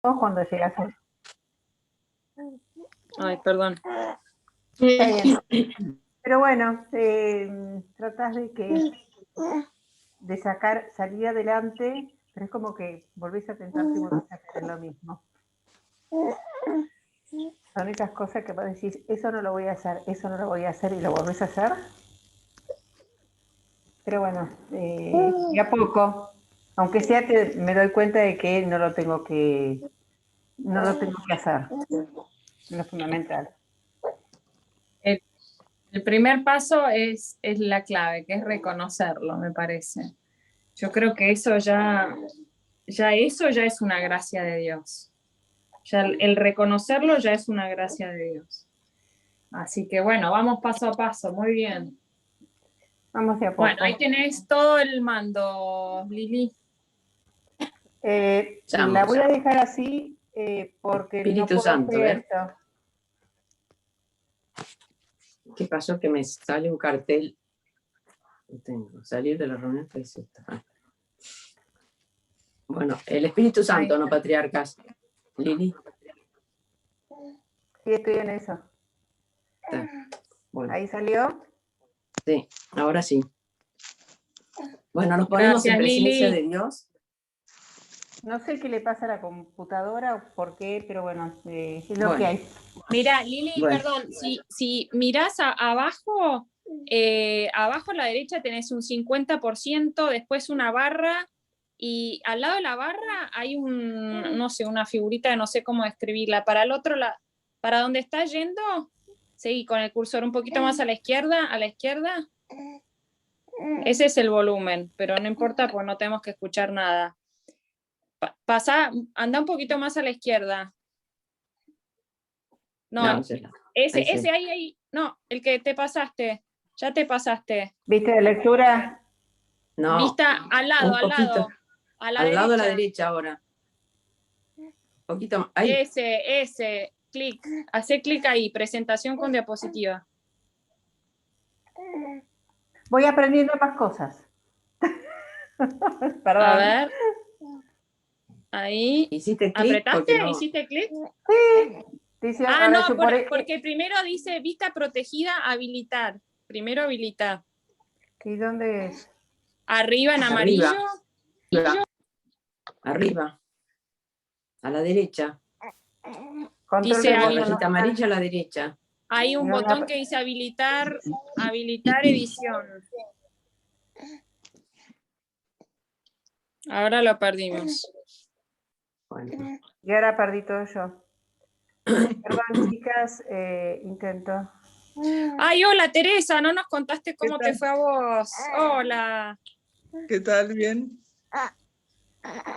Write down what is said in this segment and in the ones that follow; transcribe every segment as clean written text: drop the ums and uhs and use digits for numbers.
O cuando llegas a... Ay, perdón. Está bien. Pero bueno, tratás de salir adelante, pero es como que volvés a tentarte y volvés a caer en lo mismo. Son esas cosas que vos decís, eso no lo voy a hacer, eso no lo voy a hacer, y lo volvés a hacer. Pero bueno, y a poco, aunque sea, me doy cuenta de que no lo tengo que hacer, es lo fundamental. El primer paso es la clave, que es reconocerlo, me parece. Yo creo que eso ya es una gracia de Dios. Ya el reconocerlo ya es una gracia de Dios. Así que bueno, vamos paso a paso, muy bien. Vamos de a poco. Bueno, ahí tenés todo el mando, Lili. La voy a dejar así porque Espíritu no puedo Santo, hacer ¿ver? esto. ¿Qué pasó? Que me sale un cartel. Tengo, salir de la reunión, ¿qué es esto? Bueno, el Espíritu Santo, no patriarcas. Lili. Sí, estoy en eso. Bueno. ¿Ahí salió? Sí, ahora sí. Bueno, nos ponemos en presencia de Dios. No sé qué le pasa a la computadora o por qué, pero bueno, es lo que hay. Mira, Lili, perdón, si mirás abajo, abajo a la derecha tenés un 50%, después una barra, y al lado de la barra hay no sé, una figurita, no sé cómo describirla. Para el otro, para donde está yendo, seguí con el cursor un poquito más a la izquierda, ese es el volumen, pero no importa, pues no tenemos que escuchar nada. Anda un poquito más a la izquierda. No, ese ahí, no, el que te pasaste, ya te pasaste. ¿Viste de lectura? No. Vista al lado, un poquito. a la al derecha. lado a la derecha ahora. Un poquito más. Ahí. Ese, clic. Hacé clic ahí, presentación con diapositiva. Voy aprendiendo más cosas. Perdón. A ver. Ahí. ¿Hiciste clic? ¿Apretaste? No... ¿Hiciste clic? Sí. Dice, no, porque primero dice vista protegida, habilitar. Primero habilitar. ¿Y dónde es? Arriba en amarillo. Arriba. A la derecha. Dice la rayita amarilla a la derecha. Hay un botón que dice habilitar edición. Ahora lo perdimos. Bueno. Y ahora perdí todo yo. Perdón, chicas, intento. Ay, hola Teresa, no nos contaste cómo te fue a vos. Hola. ¿Qué tal? ¿Bien?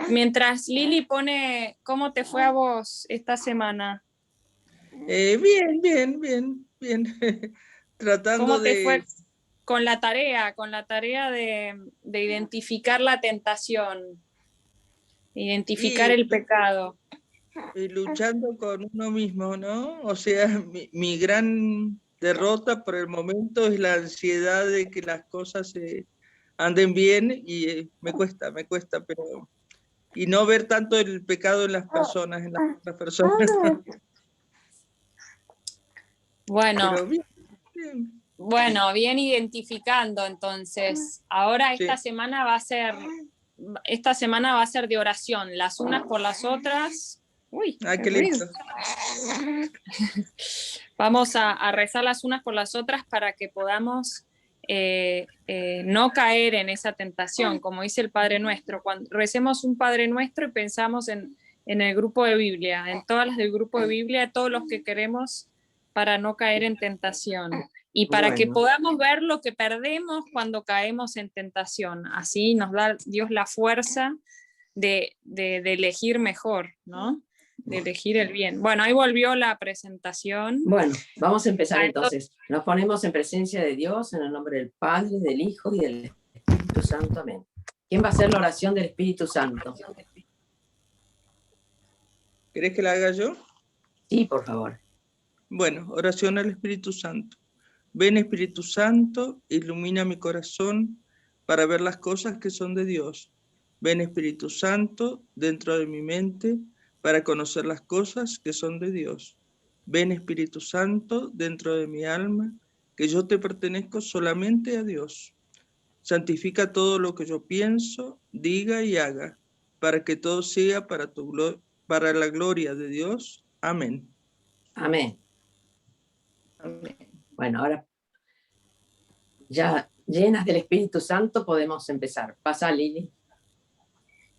Mientras Lili pone cómo te fue a vos esta semana. Bien. Tratando ¿Cómo te fue con la tarea de identificar la tentación, identificar el pecado? Y luchando con uno mismo, ¿no? O sea, mi gran derrota por el momento es la ansiedad de que las cosas anden bien y me cuesta, pero... Y no ver tanto el pecado en las personas, Bueno, pero bien. Bueno, bien identificando entonces. Ahora esta semana va a ser de oración, las unas por las otras. Uy, qué lindo. Vamos a rezar las unas por las otras para que podamos no caer en esa tentación, como dice el Padre Nuestro. Cuando recemos un Padre Nuestro y pensamos en el grupo de Biblia, en todas las del grupo de Biblia, todos los que queremos para no caer en tentación. Y para que podamos ver lo que perdemos cuando caemos en tentación. Así nos da Dios la fuerza de elegir mejor, ¿no? De elegir el bien. Bueno, ahí volvió la presentación. Bueno, vamos a empezar entonces. Nos ponemos en presencia de Dios en el nombre del Padre, del Hijo y del Espíritu Santo. Amén. ¿Quién va a hacer la oración del Espíritu Santo? ¿Querés que la haga yo? Sí, por favor. Bueno, oración al Espíritu Santo. Ven, Espíritu Santo, ilumina mi corazón para ver las cosas que son de Dios. Ven, Espíritu Santo, dentro de mi mente, para conocer las cosas que son de Dios. Ven, Espíritu Santo, dentro de mi alma, que yo te pertenezco solamente a Dios. Santifica todo lo que yo pienso, diga y haga, para que todo sea para la gloria de Dios. Amén. Amén. Amén. Bueno, ahora ya llenas del Espíritu Santo podemos empezar. Pasa, Lili.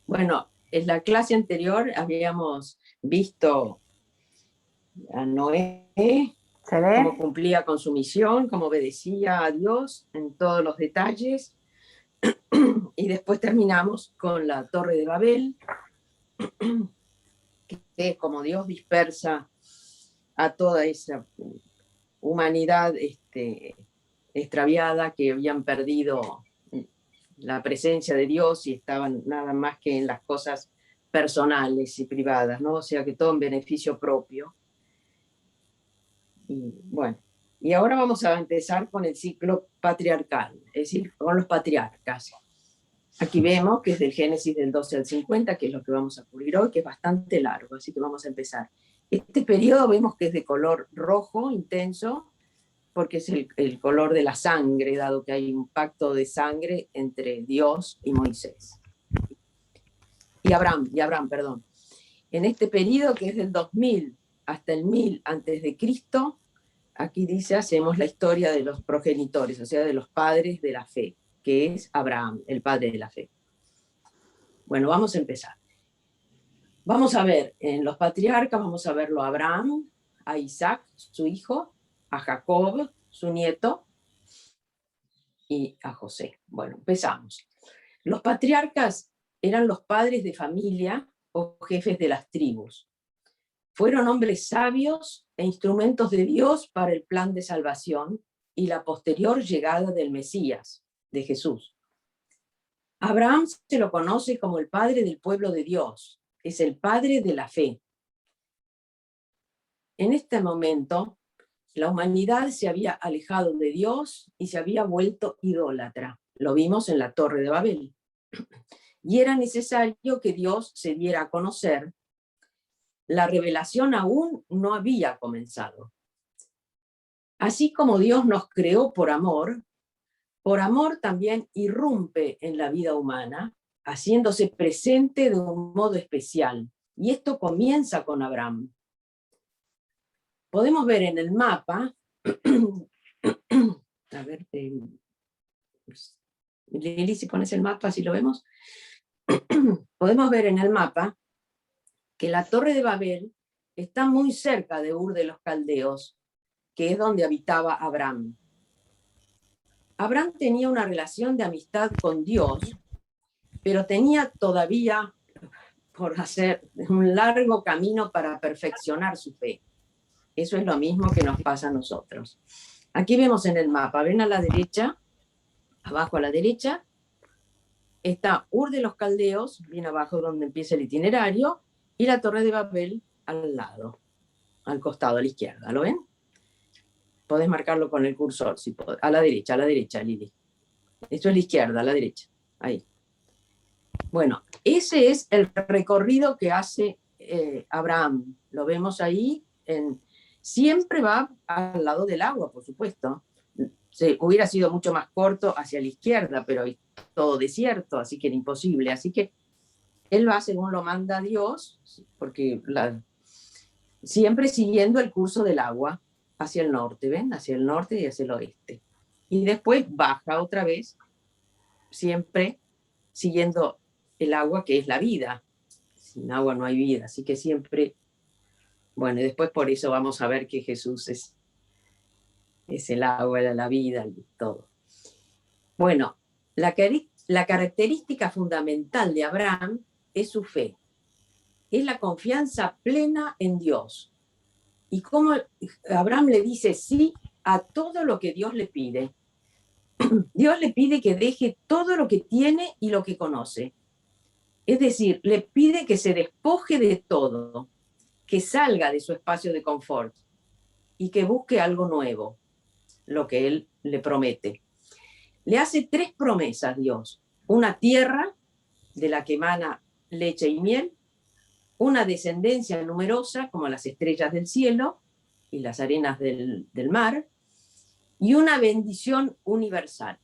Bueno, en la clase anterior habíamos visto a Noé, ¿Se ve? cómo cumplía con su misión, cómo obedecía a Dios en todos los detalles. Y después terminamos con la Torre de Babel, que es como Dios dispersa a toda esa humanidad extraviada, que habían perdido la presencia de Dios y estaban nada más que en las cosas personales y privadas, ¿no? O sea que todo en beneficio propio. Y bueno, y ahora vamos a empezar con el ciclo patriarcal, es decir, con los patriarcas. Aquí vemos que es del Génesis del 12 al 50, que es lo que vamos a cubrir hoy, que es bastante largo, así que vamos a empezar. Este periodo vemos que es de color rojo intenso, porque es el color de la sangre, dado que hay un pacto de sangre entre Dios y Moisés. Y Abraham, perdón. En este periodo, que es del 2000 hasta el 1000 antes de Cristo, aquí dice, hacemos la historia de los progenitores, o sea, de los padres de la fe, que es Abraham, el padre de la fe. Bueno, vamos a empezar. Vamos a ver, en los patriarcas vamos a verlo a Abraham, a Isaac, su hijo, a Jacob, su nieto, y a José. Bueno, empezamos. Los patriarcas eran los padres de familia o jefes de las tribus. Fueron hombres sabios e instrumentos de Dios para el plan de salvación y la posterior llegada del Mesías, de Jesús. Abraham se lo conoce como el padre del pueblo de Dios, es el padre de la fe. En este momento, la humanidad se había alejado de Dios y se había vuelto idólatra. Lo vimos en la Torre de Babel. Y era necesario que Dios se diera a conocer. La revelación aún no había comenzado. Así como Dios nos creó por amor también irrumpe en la vida humana, haciéndose presente de un modo especial. Y esto comienza con Abraham. Podemos ver en el mapa, a ver, Lili, si pones el mapa, así lo vemos. Podemos ver en el mapa que la Torre de Babel está muy cerca de Ur de los Caldeos, que es donde habitaba Abraham. Abraham tenía una relación de amistad con Dios, pero tenía todavía por hacer un largo camino para perfeccionar su fe. Eso es lo mismo que nos pasa a nosotros. Aquí vemos en el mapa, ven a la derecha, abajo a la derecha, está Ur de los Caldeos, bien abajo donde empieza el itinerario, y la Torre de Babel al lado, al costado, a la izquierda, ¿lo ven? Podés marcarlo con el cursor, si podés. A la derecha, Lili. Esto es la izquierda, a la derecha, ahí. Bueno, ese es el recorrido que hace Abraham. Lo vemos ahí, siempre va al lado del agua, por supuesto. Hubiera sido mucho más corto hacia la izquierda, pero es todo desierto, así que era imposible. Así que él va según lo manda Dios, porque siempre siguiendo el curso del agua hacia el norte, ¿ven? Hacia el norte y hacia el oeste. Y después baja otra vez, siempre siguiendo el agua, que es la vida. Sin agua no hay vida, así que siempre... Bueno, y después por eso vamos a ver que Jesús es el agua, la vida y todo. Bueno, la característica fundamental de Abraham es su fe. Es la confianza plena en Dios. Y como Abraham le dice sí a todo lo que Dios le pide. Dios le pide que deje todo lo que tiene y lo que conoce. Es decir, le pide que se despoje de todo, que salga de su espacio de confort y que busque algo nuevo, lo que él le promete. Le hace 3 promesas Dios: una tierra de la que emana leche y miel, una descendencia numerosa como las estrellas del cielo y las arenas del mar, y una bendición universal.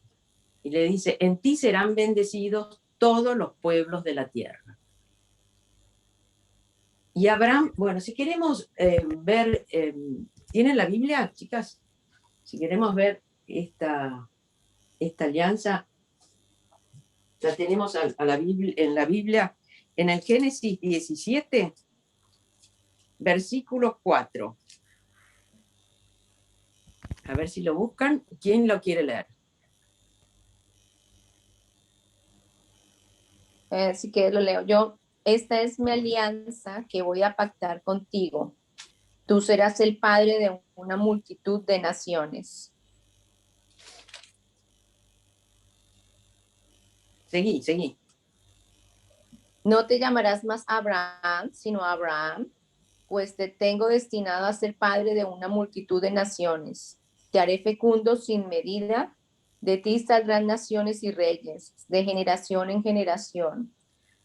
Y le dice, en ti serán bendecidos todos los pueblos de la tierra. Y Abraham, bueno, si queremos ver, ¿tienen la Biblia, chicas? Si queremos ver esta alianza, la tenemos en la Biblia, en el Génesis 17, versículo 4. A ver si lo buscan. ¿Quién lo quiere leer? Si quieres lo leo yo. Esta es mi alianza que voy a pactar contigo. Tú serás el padre de una multitud de naciones. Seguí. No te llamarás más Abraham, sino Abraham, pues te tengo destinado a ser padre de una multitud de naciones. Te haré fecundo sin medida, de ti saldrán naciones y reyes, de generación en generación.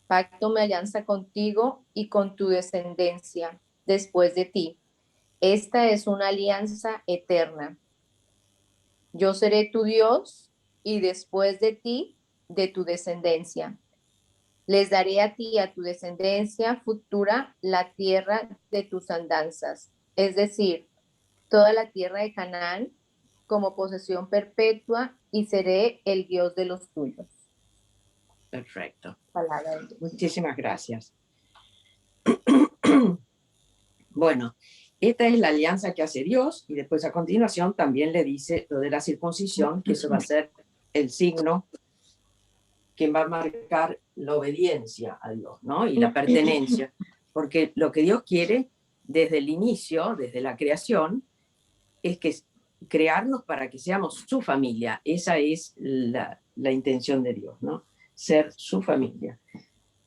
Pacto mi alianza contigo y con tu descendencia después de ti. Esta es una alianza eterna. Yo seré tu Dios y después de ti, de tu descendencia. Les daré a ti y a tu descendencia futura la tierra de tus andanzas, es decir, toda la tierra de Canaán como posesión perpetua, y seré el Dios de los tuyos. Perfecto. Palabra de Dios. Muchísimas gracias. Bueno, esta es la alianza que hace Dios, y después a continuación también le dice lo de la circuncisión, que eso va a ser el signo que va a marcar la obediencia a Dios, ¿no? Y la pertenencia, porque lo que Dios quiere desde el inicio, desde la creación, es que crearnos para que seamos su familia. Esa es la intención de Dios, ¿no? Ser su familia.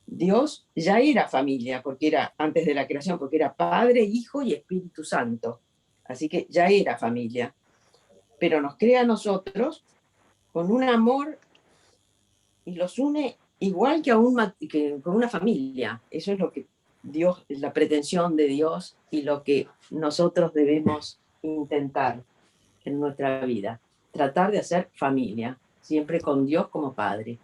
Dios ya era familia, porque era antes de la creación, porque era Padre, Hijo y Espíritu Santo. Así que ya era familia. Pero nos crea a nosotros con un amor y los une igual que con una familia. Eso es lo que Dios, la pretensión de Dios y lo que nosotros debemos intentar en nuestra vida. Tratar de hacer familia, siempre con Dios como Padre.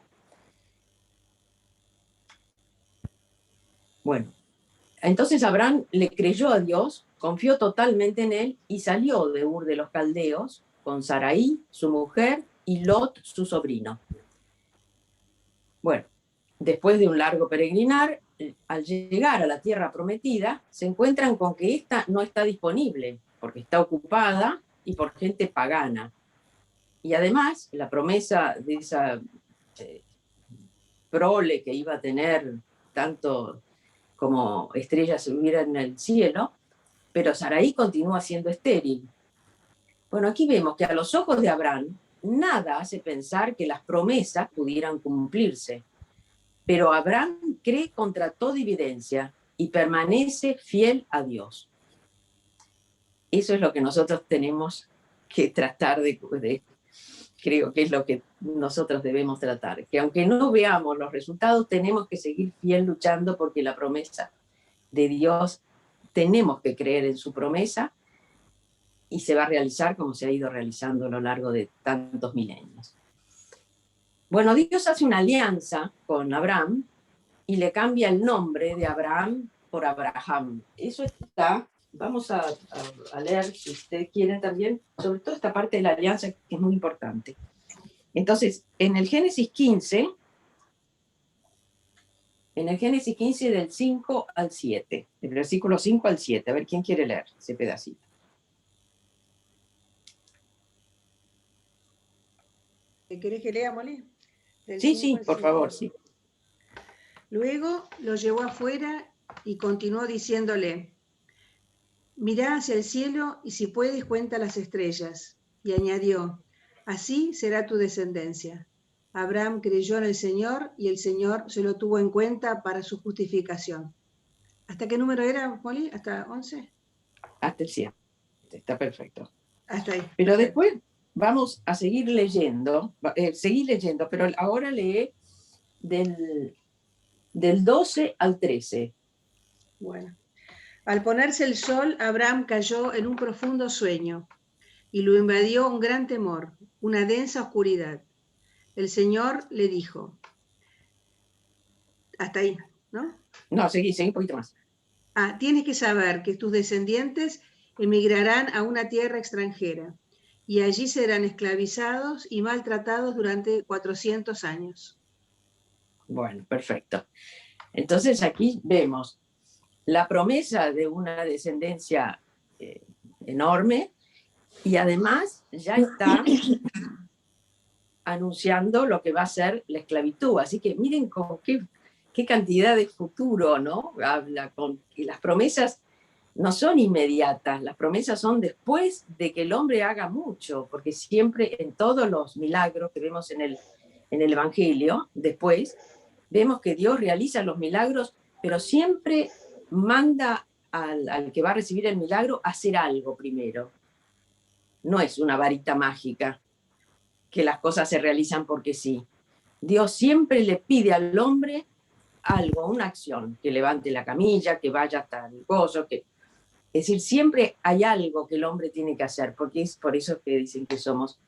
Bueno, entonces Abraham le creyó a Dios, confió totalmente en él y salió de Ur de los Caldeos con Sarai, su mujer, y Lot, su sobrino. Bueno, después de un largo peregrinar, al llegar a la tierra prometida, se encuentran con que esta no está disponible, porque está ocupada y por gente pagana. Y además, la promesa de esa prole que iba a tener tanto como estrellas hubiera en el cielo, pero Sarai continúa siendo estéril. Bueno, aquí vemos que a los ojos de Abraham, nada hace pensar que las promesas pudieran cumplirse. Pero Abraham cree contra toda evidencia y permanece fiel a Dios. Eso es lo que nosotros tenemos que tratar creo que es lo que nosotros debemos tratar, que aunque no veamos los resultados, tenemos que seguir fiel luchando, porque la promesa de Dios, tenemos que creer en su promesa, y se va a realizar como se ha ido realizando a lo largo de tantos milenios. Bueno, Dios hace una alianza con Abraham y le cambia el nombre de Abraham por Abraham. Eso está, vamos a leer, si ustedes quieren también, sobre todo esta parte de la alianza, que es muy importante. Entonces, en el Génesis 15, del 5 al 7, el versículo 5 al 7, a ver quién quiere leer ese pedacito. ¿Querés que lea, Molly? Sí, por favor, sí. Luego lo llevó afuera y continuó diciéndole: mirá hacia el cielo y si puedes cuenta las estrellas. Y añadió: así será tu descendencia. Abraham creyó en el Señor y el Señor se lo tuvo en cuenta para su justificación. ¿Hasta qué número era, Molly? ¿Hasta 11? Hasta el 100. Está perfecto. Hasta ahí. Pero después vamos a seguir leyendo, pero ahora lee del 12 al 13. Bueno. Al ponerse el sol, Abraham cayó en un profundo sueño y lo invadió un gran temor, una densa oscuridad. El Señor le dijo, hasta ahí, ¿no? No, seguí un poquito más. Tienes que saber que tus descendientes emigrarán a una tierra extranjera y allí serán esclavizados y maltratados durante 400 años. Bueno, perfecto. Entonces aquí vemos la promesa de una descendencia enorme y además ya está anunciando lo que va a ser la esclavitud. Así que miren con qué cantidad de futuro, ¿no? Habla y las promesas no son inmediatas, las promesas son después de que el hombre haga mucho, porque siempre en todos los milagros que vemos en el Evangelio, después, vemos que Dios realiza los milagros, pero siempre manda al que va a recibir el milagro a hacer algo primero. No es una varita mágica que las cosas se realizan porque sí. Dios siempre le pide al hombre algo, una acción, que levante la camilla, que vaya hasta el gozo, es decir, siempre hay algo que el hombre tiene que hacer, porque es por eso que dicen que somos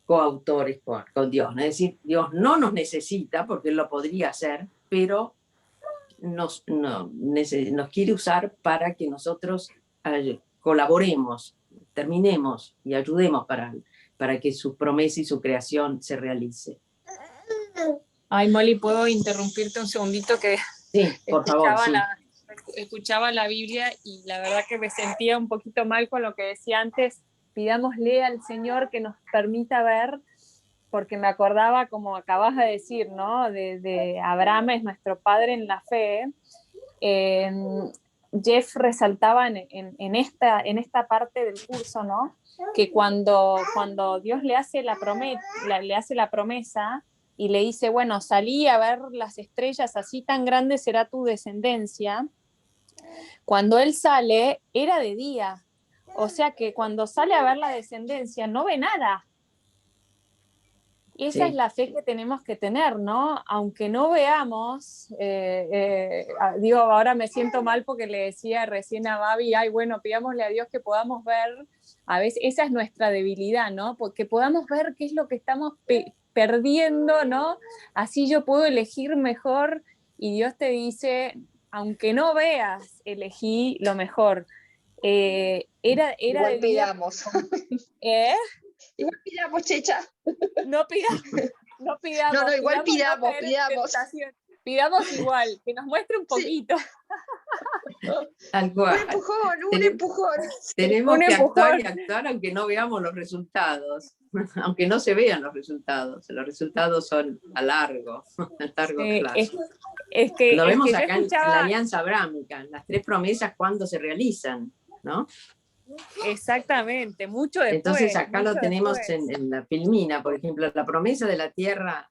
coautores con Dios, ¿no? Es decir, Dios no nos necesita, porque Él lo podría hacer, pero nos quiere usar para que nosotros colaboremos, terminemos y ayudemos para que su promesa y su creación se realice. Ay, Molly, ¿puedo interrumpirte un segundito? Que sí, por favor, sí. Escuchaba la Biblia y la verdad que me sentía un poquito mal con lo que decía antes. Pidámosle al Señor que nos permita ver, porque me acordaba, como acabas de decir, ¿no? De Abraham es nuestro padre en la fe. Jeff resaltaba en esta parte del curso, ¿no? Que cuando Dios le hace la promesa y le dice, bueno, salí a ver las estrellas, así tan grande será tu descendencia. Cuando él sale, era de día. O sea que cuando sale a ver la descendencia, no ve nada. Y esa es la fe que tenemos que tener, ¿no? Aunque no veamos, digo, ahora me siento mal porque le decía recién a Babi, ay, bueno, pidámosle a Dios que podamos ver, a veces esa es nuestra debilidad, ¿no? Porque podamos ver qué es lo que estamos perdiendo, ¿no? Así yo puedo elegir mejor y Dios te dice, aunque no veas, elegí lo mejor. Era igual de pidamos. Igual pidamos, Checha. No pidamos. No, igual pidamos. Pidamos igual, que nos muestre un poquito. Tal cual. Un empujón. Tenemos que actuar y actuar aunque no veamos los resultados, aunque no se vean los resultados son a largo plazo. Lo vemos acá en la alianza abrámica, las 3 promesas cuando se realizan, ¿no? Exactamente, mucho después. Entonces acá lo tenemos en la Filmina, por ejemplo, la promesa de la tierra,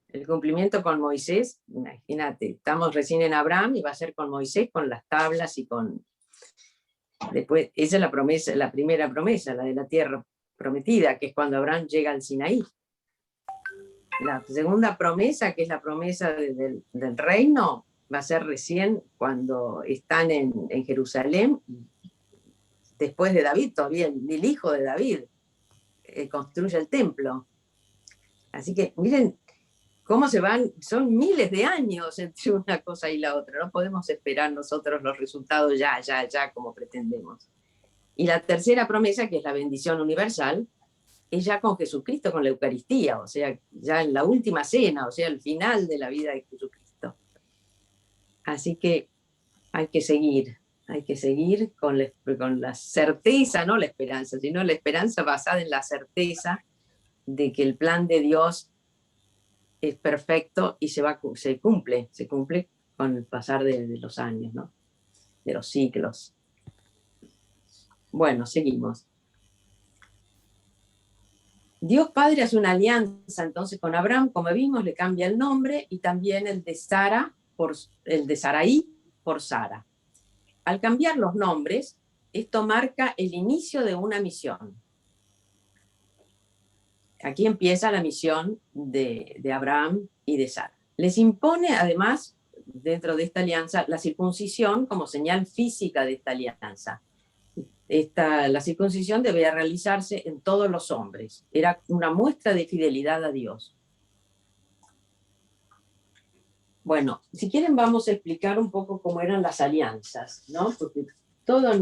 el cumplimiento con Moisés. Imagínate, estamos recién en Abraham y va a ser con Moisés, con las tablas y con... Después, esa es la promesa, la primera promesa, la de la tierra prometida, que es cuando Abraham llega al Sinaí. La segunda promesa, que es la promesa del reino, va a ser recién cuando están en Jerusalén, después de David, todavía el hijo de David construye el templo. Así que miren cómo se van, son miles de años entre una cosa y la otra, no podemos esperar nosotros los resultados ya, como pretendemos. Y la tercera promesa, que es la bendición universal, es ya con Jesucristo, con la Eucaristía, o sea, ya en la última cena, o sea, el final de la vida de Jesucristo. Así que hay que seguir con la certeza, no la esperanza, sino la esperanza basada en la certeza de que el plan de Dios es perfecto y se cumple con el pasar de los años, ¿no? De los siglos. Bueno, seguimos. Dios Padre hace una alianza entonces con Abraham, como vimos, le cambia el nombre y también el de Sarai por Sara. Al cambiar los nombres, esto marca el inicio de una misión. Aquí empieza la misión de Abraham y de Sara. Les impone además dentro de esta alianza la circuncisión como señal física de esta alianza. La circuncisión debía realizarse en todos los hombres. Era una muestra de fidelidad a Dios. Bueno, si quieren vamos a explicar un poco cómo eran las alianzas, ¿no? Porque toda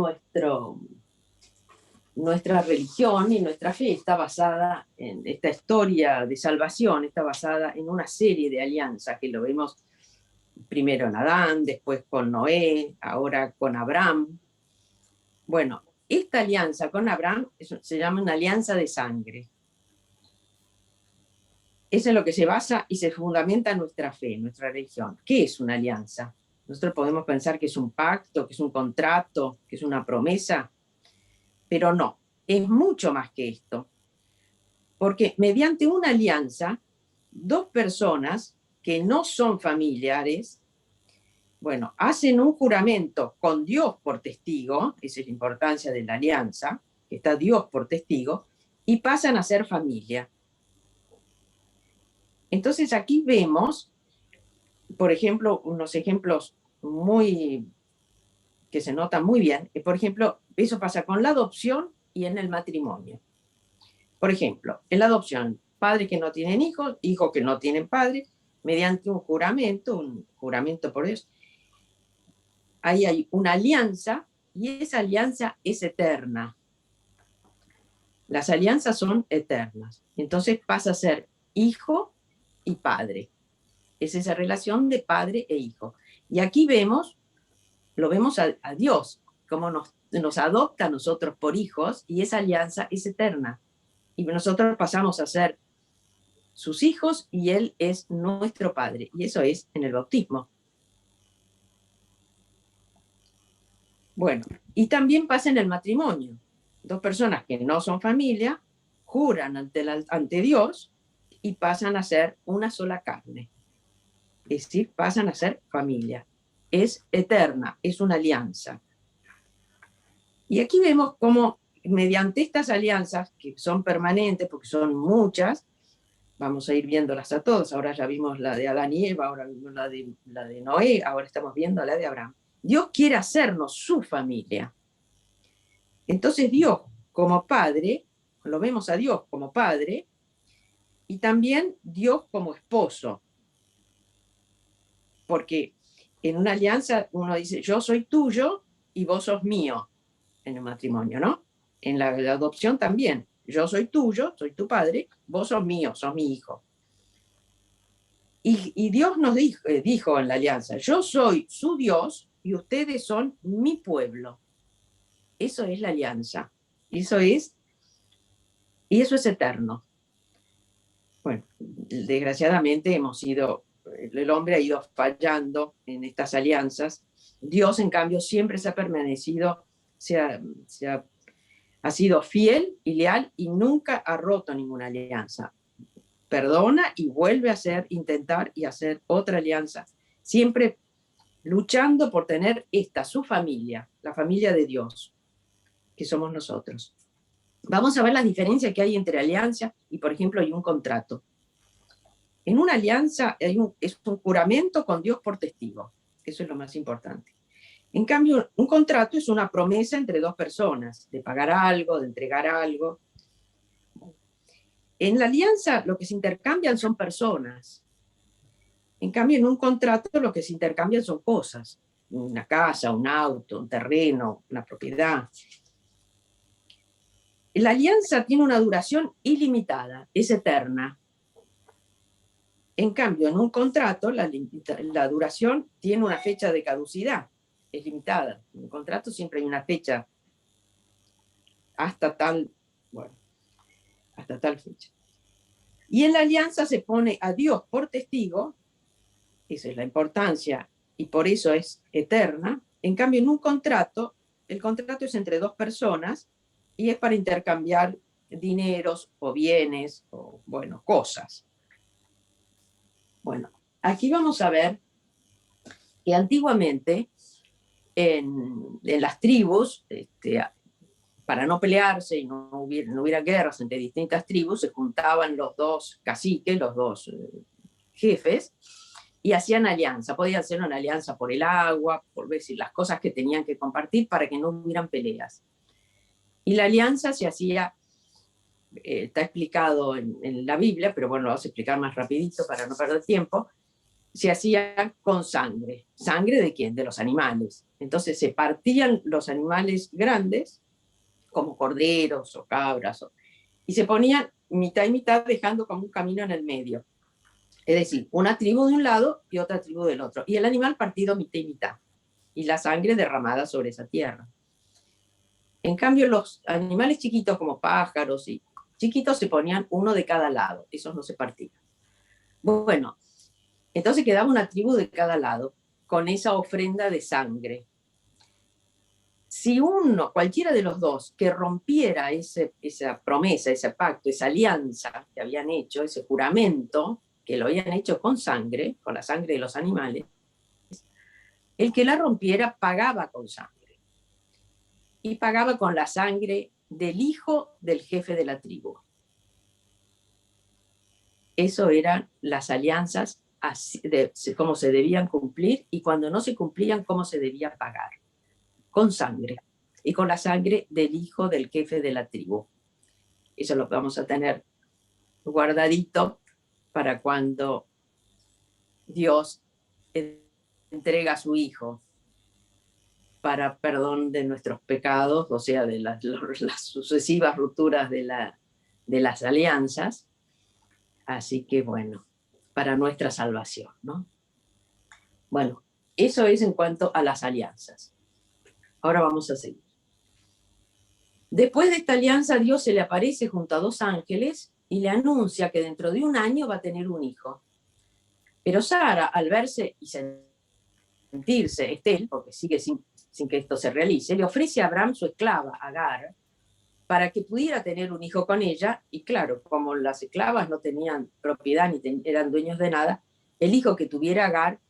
nuestra religión y nuestra fe está basada en esta historia de salvación, está basada en una serie de alianzas que lo vemos primero en Adán, después con Noé, ahora con Abraham. Bueno, esta alianza con Abraham se llama una alianza de sangre. Eso es lo que se basa y se fundamenta en nuestra fe, en nuestra religión. ¿Qué es una alianza? Nosotros podemos pensar que es un pacto, que es un contrato, que es una promesa, pero no, es mucho más que esto. Porque mediante una alianza, dos personas que no son familiares, bueno, hacen un juramento con Dios por testigo, esa es la importancia de la alianza, que está Dios por testigo, y pasan a ser familia. Entonces aquí vemos, por ejemplo, unos ejemplos que se notan muy bien. Por ejemplo, eso pasa con la adopción y en el matrimonio. Por ejemplo, en la adopción, padres que no tienen hijos, hijos que no tienen padre, mediante un juramento por Dios, ahí hay una alianza y esa alianza es eterna. Las alianzas son eternas. Entonces pasa a ser hijo y padre. Es esa relación de padre e hijo. Y aquí lo vemos a Dios, como nos adopta a nosotros por hijos, y esa alianza es eterna. Y nosotros pasamos a ser sus hijos y Él es nuestro Padre. Y eso es en el bautismo. Bueno, y también pasa en el matrimonio. Dos personas que no son familia juran ante Dios y pasan a ser una sola carne. Es decir, pasan a ser familia. Es eterna, es una alianza. Y aquí vemos cómo mediante estas alianzas, que son permanentes, porque son muchas, vamos a ir viéndolas a todas, ahora ya vimos la de Adán y Eva, ahora vimos la de Noé, ahora estamos viendo la de Abraham. Dios quiere hacernos su familia. Entonces Dios como Padre, lo vemos a Dios como Padre, y también Dios como esposo. Porque en una alianza uno dice, yo soy tuyo y vos sos mío, en el matrimonio, ¿no? En la adopción también, yo soy tuyo, soy tu padre, vos sos mío, sos mi hijo. Y Dios nos dijo en la alianza, yo soy su Dios y ustedes son mi pueblo. Eso es la alianza. Y eso es eterno. Bueno, desgraciadamente el hombre ha ido fallando en estas alianzas. Dios, en cambio, siempre se ha permanecido, ha sido fiel y leal y nunca ha roto ninguna alianza. Perdona y vuelve a intentar y hacer otra alianza. Siempre luchando por tener su familia, la familia de Dios, que somos nosotros. Vamos a ver las diferencias que hay entre alianza y, por ejemplo, hay un contrato. En una alianza es un juramento con Dios por testigo. Eso es lo más importante. En cambio, un contrato es una promesa entre dos personas, de pagar algo, de entregar algo. En la alianza lo que se intercambian son personas. En cambio, en un contrato lo que se intercambian son cosas. Una casa, un auto, un terreno, una propiedad. La alianza tiene una duración ilimitada, es eterna. En cambio, en un contrato, la duración tiene una fecha de caducidad, es limitada. En un contrato siempre hay una fecha hasta tal fecha. Y en la alianza se pone a Dios por testigo, esa es la importancia, y por eso es eterna. En cambio, en un contrato, el contrato es entre dos personas y es para intercambiar dineros o bienes o, cosas. Bueno, aquí vamos a ver que antiguamente en las tribus, para no pelearse y no hubiera guerras entre distintas tribus, se juntaban los dos caciques, los dos jefes, y hacían alianza. Podían hacer una alianza por el agua, por decir, las cosas que tenían que compartir para que no hubieran peleas. Y la alianza se hacía, está explicado en la Biblia, pero bueno, lo vamos a explicar más rapidito para no perder tiempo, se hacía con sangre. ¿Sangre de quién? De los animales. Entonces se partían los animales grandes, como corderos o cabras, y se ponían mitad y mitad, dejando como un camino en el medio. Es decir, una tribu de un lado y otra tribu del otro. Y el animal partido mitad y mitad. Y la sangre derramada sobre esa tierra. En cambio, los animales chiquitos, como pájaros y chiquitos, se ponían uno de cada lado. Esos no se partían. Bueno, entonces quedaba una tribu de cada lado, con esa ofrenda de sangre. Si uno, cualquiera de los dos, que rompiera esa promesa, ese pacto, esa alianza que habían hecho, ese juramento, que lo habían hecho con sangre, con la sangre de los animales, el que la rompiera pagaba con sangre. Y pagaba con la sangre del hijo del jefe de la tribu. Eso eran las alianzas, cómo se debían cumplir, y cuando no se cumplían, cómo se debía pagar. Con sangre. Y con la sangre del hijo del jefe de la tribu. Eso lo vamos a tener guardadito para cuando Dios entrega a su hijo para perdón de nuestros pecados, o sea, de las sucesivas rupturas de las alianzas. Así que bueno, para nuestra salvación, ¿no? Bueno, eso es en cuanto a las alianzas. Ahora vamos a seguir. Después de esta alianza, Dios se le aparece junto a 2 ángeles y le anuncia que dentro de un año va a tener un hijo. Pero Sara, al verse y sentirse estéril, porque sigue sin que esto se realice, le ofrece a Abraham su esclava, Agar, para que pudiera tener un hijo con ella. Y claro, como las esclavas no tenían propiedad ni eran dueños de nada, el hijo que tuviera Agar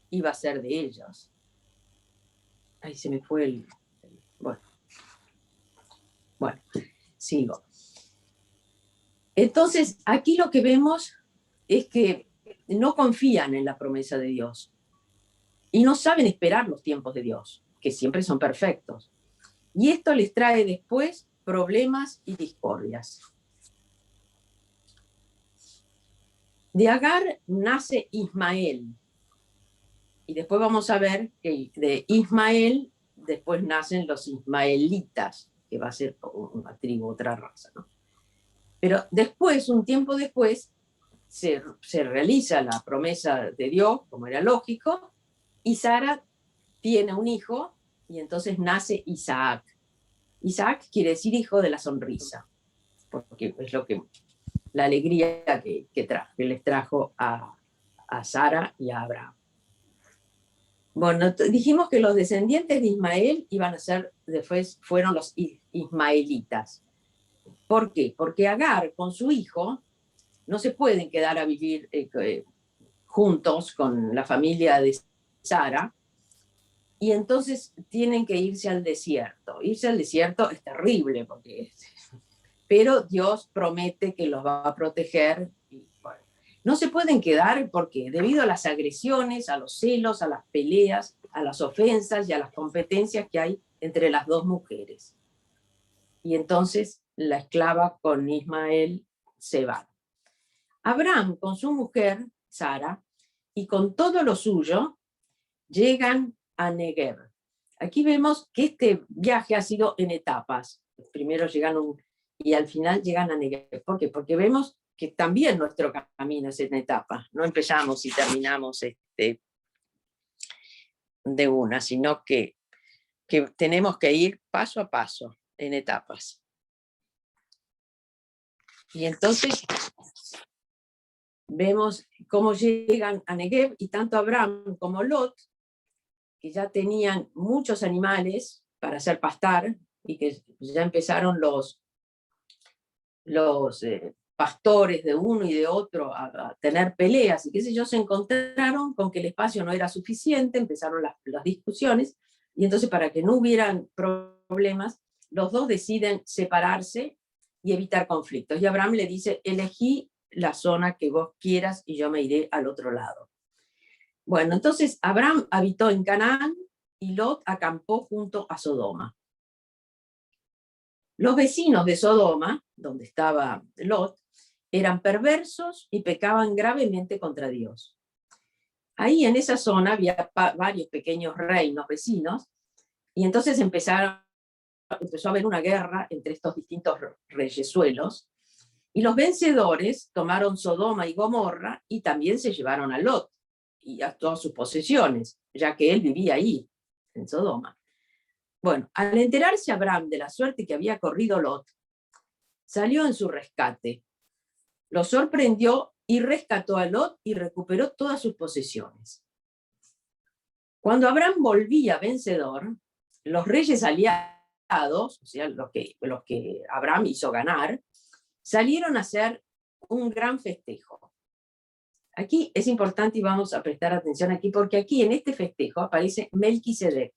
iba a ser de ellos. Ahí se me fue el... Bueno, sigo. Entonces, aquí lo que vemos es que no confían en la promesa de Dios y no saben esperar los tiempos de Dios, que siempre son perfectos. Y esto les trae después problemas y discordias. De Agar nace Ismael. Y después vamos a ver que de Ismael después nacen los ismaelitas, que va a ser una tribu, otra raza, ¿no? Pero después, un tiempo después, se realiza la promesa de Dios, como era lógico, y Sara tiene un hijo, y entonces nace Isaac. Isaac quiere decir hijo de la sonrisa, porque es lo que, la alegría que les trajo a Sara y a Abraham. Bueno, dijimos que los descendientes de Ismael iban a ser, después fueron los ismaelitas. ¿Por qué? Porque Agar con su hijo no se pueden quedar a vivir juntos con la familia de Sara, y entonces tienen que irse al desierto. Irse al desierto es terrible, pero Dios promete que los va a proteger. Y, bueno, no se pueden quedar porque debido a las agresiones, a los celos, a las peleas, a las ofensas y a las competencias que hay entre las 2 mujeres. Y entonces la esclava con Ismael se va. Abraham con su mujer, Sara, y con todo lo suyo, llegan a Negev. Aquí vemos que este viaje ha sido en etapas. Primero llegan y al final llegan a Negev. ¿Por qué? Porque vemos que también nuestro camino es en etapas. No empezamos y terminamos de una, sino que tenemos que ir paso a paso, en etapas. Y entonces vemos cómo llegan a Negev, y tanto Abraham como Lot, que ya tenían muchos animales para hacer pastar, y que ya empezaron los pastores de uno y de otro a tener peleas, y qué sé yo, se encontraron con que el espacio no era suficiente, empezaron las discusiones, y entonces para que no hubieran problemas, los 2 deciden separarse y evitar conflictos. Y Abraham le dice: elegí la zona que vos quieras y yo me iré al otro lado. Bueno, entonces Abraham habitó en Canaán y Lot acampó junto a Sodoma. Los vecinos de Sodoma, donde estaba Lot, eran perversos y pecaban gravemente contra Dios. Ahí en esa zona había varios pequeños reinos vecinos, y entonces empezó a haber una guerra entre estos distintos reyesuelos, y los vencedores tomaron Sodoma y Gomorra y también se llevaron a Lot y a todas sus posesiones, ya que él vivía ahí, en Sodoma. Bueno, al enterarse Abraham de la suerte que había corrido Lot, salió en su rescate, lo sorprendió y rescató a Lot y recuperó todas sus posesiones. Cuando Abraham volvía vencedor, los reyes aliados, o sea, los que Abraham hizo ganar, salieron a hacer un gran festejo. Aquí es importante y vamos a prestar atención aquí, porque aquí en este festejo aparece Melquisedec,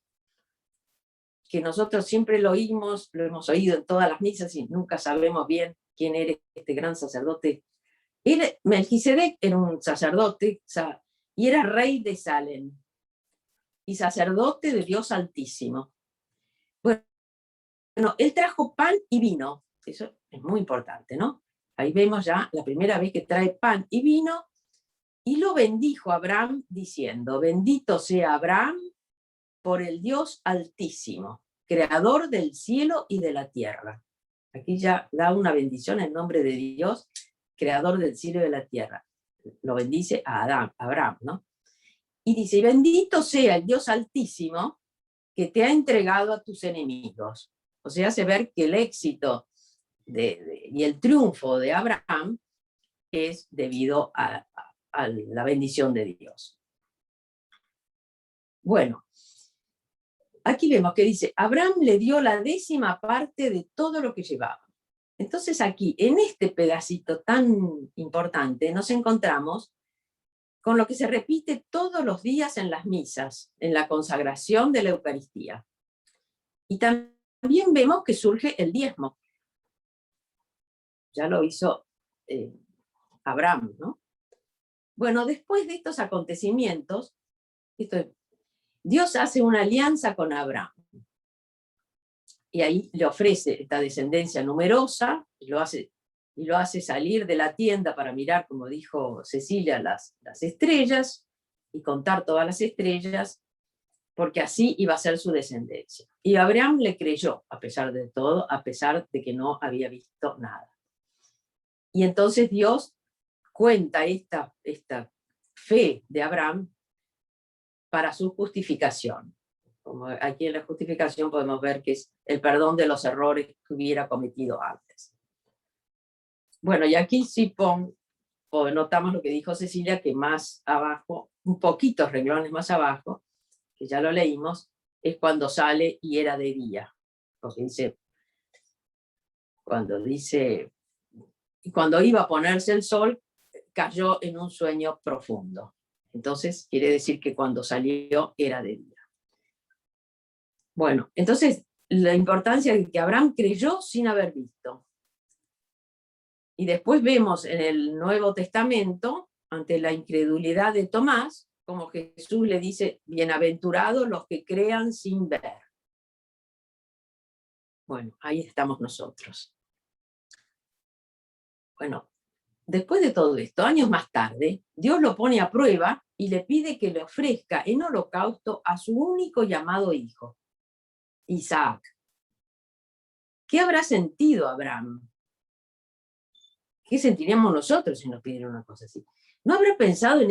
que nosotros siempre lo hemos oído en todas las misas y nunca sabemos bien quién era este gran sacerdote. Melquisedec era un sacerdote y era rey de Salem y sacerdote de Dios Altísimo. Bueno, él trajo pan y vino, eso es muy importante, ¿no? Ahí vemos ya la primera vez que trae pan y vino, y lo bendijo a Abraham diciendo: bendito sea Abraham por el Dios Altísimo, creador del cielo y de la tierra. Aquí ya da una bendición en nombre de Dios, creador del cielo y de la tierra. Lo bendice a Abraham, ¿no? Y dice: bendito sea el Dios Altísimo que te ha entregado a tus enemigos. O sea, hace ver que el éxito y el triunfo de Abraham es debido a la bendición de Dios. Bueno, aquí vemos que dice: Abraham le dio la 10ª parte de todo lo que llevaba. Entonces aquí, en este pedacito tan importante, nos encontramos con lo que se repite todos los días en las misas, en la consagración de la Eucaristía. Y también vemos que surge el diezmo. Ya lo hizo Abraham, ¿no? Bueno, después de estos acontecimientos, Dios hace una alianza con Abraham. Y ahí le ofrece esta descendencia numerosa, y lo hace salir de la tienda para mirar, como dijo Cecilia, las estrellas, y contar todas las estrellas, porque así iba a ser su descendencia. Y Abraham le creyó, a pesar de todo, a pesar de que no había visto nada. Y entonces Dios cuenta esta fe de Abraham para su justificación. Como aquí en la justificación podemos ver que es el perdón de los errores que hubiera cometido antes. Bueno, y aquí sí notamos lo que dijo Cecilia, que más abajo, un poquitos renglones más abajo, que ya lo leímos, es cuando sale y era de día. Porque cuando iba a ponerse el sol, cayó en un sueño profundo. Entonces quiere decir que cuando salió era de día. Bueno, entonces la importancia de que Abraham creyó sin haber visto. Y después vemos en el Nuevo Testamento, ante la incredulidad de Tomás, como Jesús le dice: bienaventurados los que crean sin ver. Bueno, ahí estamos nosotros. Bueno, después de todo esto, años más tarde, Dios lo pone a prueba y le pide que le ofrezca en holocausto a su único llamado hijo, Isaac. ¿Qué habrá sentido Abraham? ¿Qué sentiríamos nosotros si nos pidieran una cosa así? ¿No habrá pensado en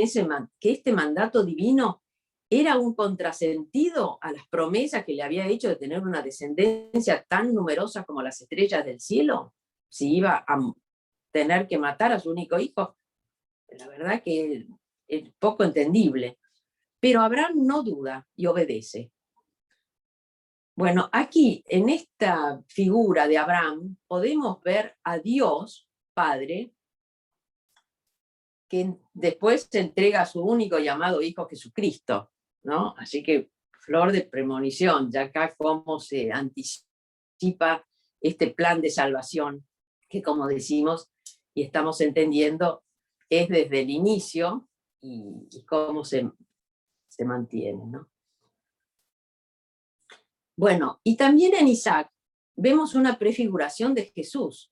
que este mandato divino era un contrasentido a las promesas que le había hecho de tener una descendencia tan numerosa como las estrellas del cielo? Si iba a tener que matar a su único hijo. La verdad que es poco entendible. Pero Abraham no duda y obedece. Bueno, aquí en esta figura de Abraham podemos ver a Dios Padre, que después se entrega a su único llamado hijo Jesucristo, ¿no? Así que flor de premonición, ya acá cómo se anticipa este plan de salvación, que como decimos y estamos entendiendo, es desde el inicio y cómo se se mantiene, ¿no? Bueno, y también en Isaac vemos una prefiguración de Jesús,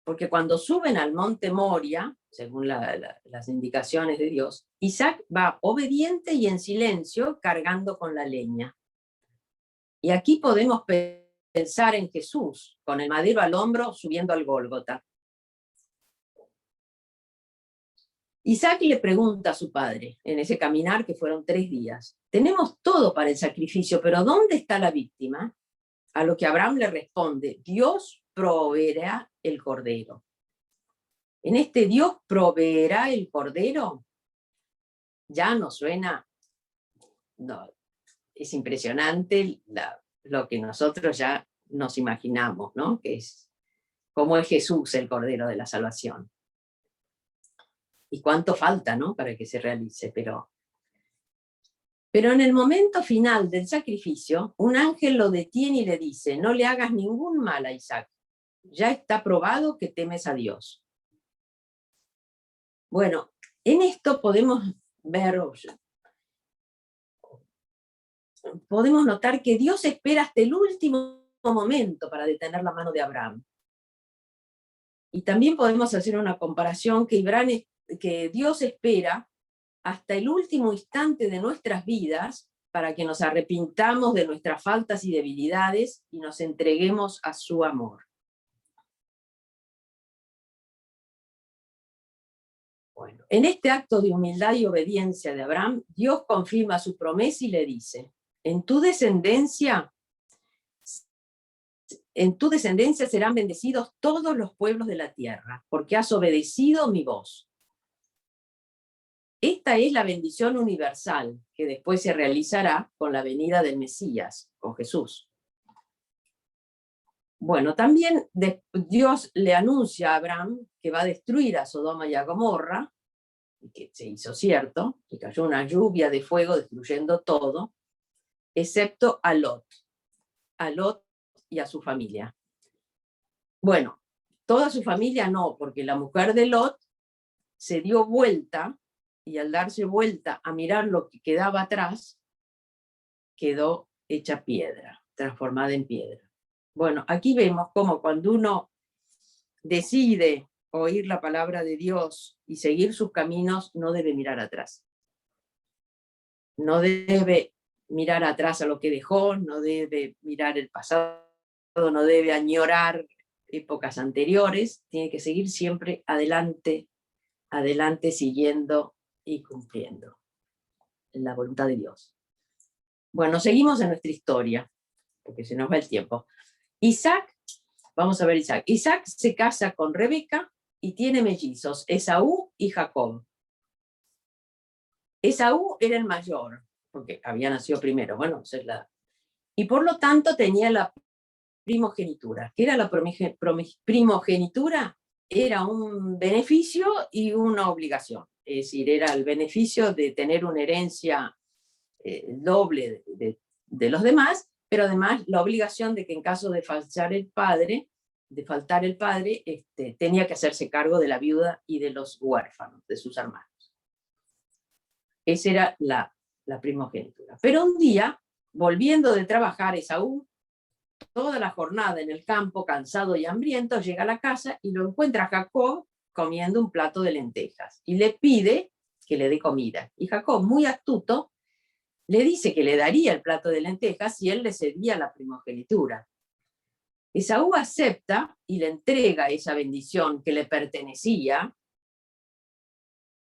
porque cuando suben al monte Moria, según las indicaciones de Dios, Isaac va obediente y en silencio cargando con la leña. Y aquí podemos pensar en Jesús, con el madero al hombro, subiendo al Gólgota. Isaac le pregunta a su padre, en ese caminar que fueron 3 días, tenemos todo para el sacrificio, pero ¿dónde está la víctima? A lo que Abraham le responde, Dios proveerá el cordero. En este Dios proveerá el cordero, ya nos suena, no, es impresionante lo que nosotros ya nos imaginamos, ¿no? Que es cómo es Jesús el cordero de la salvación. Y cuánto falta, ¿no? Para que se realice, pero en el momento final del sacrificio, un ángel lo detiene y le dice, no le hagas ningún mal a Isaac, ya está probado que temes a Dios. Bueno, en esto podemos notar que Dios espera hasta el último momento para detener la mano de Abraham. Y también podemos hacer una comparación que Dios espera hasta el último instante de nuestras vidas para que nos arrepintamos de nuestras faltas y debilidades y nos entreguemos a su amor. Bueno, en este acto de humildad y obediencia de Abraham, Dios confirma su promesa y le dice, en tu descendencia serán bendecidos todos los pueblos de la tierra, porque has obedecido mi voz. Esta es la bendición universal que después se realizará con la venida del Mesías, con Jesús. Bueno, también Dios le anuncia a Abraham que va a destruir a Sodoma y a Gomorra, y que se hizo cierto, que cayó una lluvia de fuego destruyendo todo, excepto a Lot y a su familia. Bueno, toda su familia no, porque la mujer de Lot se dio vuelta, y al darse vuelta a mirar lo que quedaba atrás, quedó hecha piedra, transformada en piedra. Bueno, aquí vemos cómo cuando uno decide oír la palabra de Dios y seguir sus caminos, no debe mirar atrás. No debe mirar atrás a lo que dejó, no debe mirar el pasado, no debe añorar épocas anteriores, tiene que seguir siempre adelante, siguiendo y cumpliendo en la voluntad de Dios. Bueno, seguimos en nuestra historia, porque se nos va el tiempo. Isaac, vamos a ver Isaac. Isaac se casa con Rebeca y tiene mellizos, Esaú y Jacob. Esaú era el mayor, porque había nacido primero, bueno, y por lo tanto tenía la primogenitura. ¿Qué era la primogenitura? Era un beneficio y una obligación. Es decir, era el beneficio de tener una herencia doble de los demás, pero además la obligación de que en caso de faltar el padre, tenía que hacerse cargo de la viuda y de los huérfanos, de sus hermanos. Esa era la primogenitura. Pero un día, volviendo de trabajar, Esaú, toda la jornada en el campo, cansado y hambriento, llega a la casa y lo encuentra a Jacob comiendo un plato de lentejas y le pide que le dé comida. Y Jacob, muy astuto, le dice que le daría el plato de lentejas si él le cedía la primogenitura. Esaú acepta y le entrega esa bendición que le pertenecía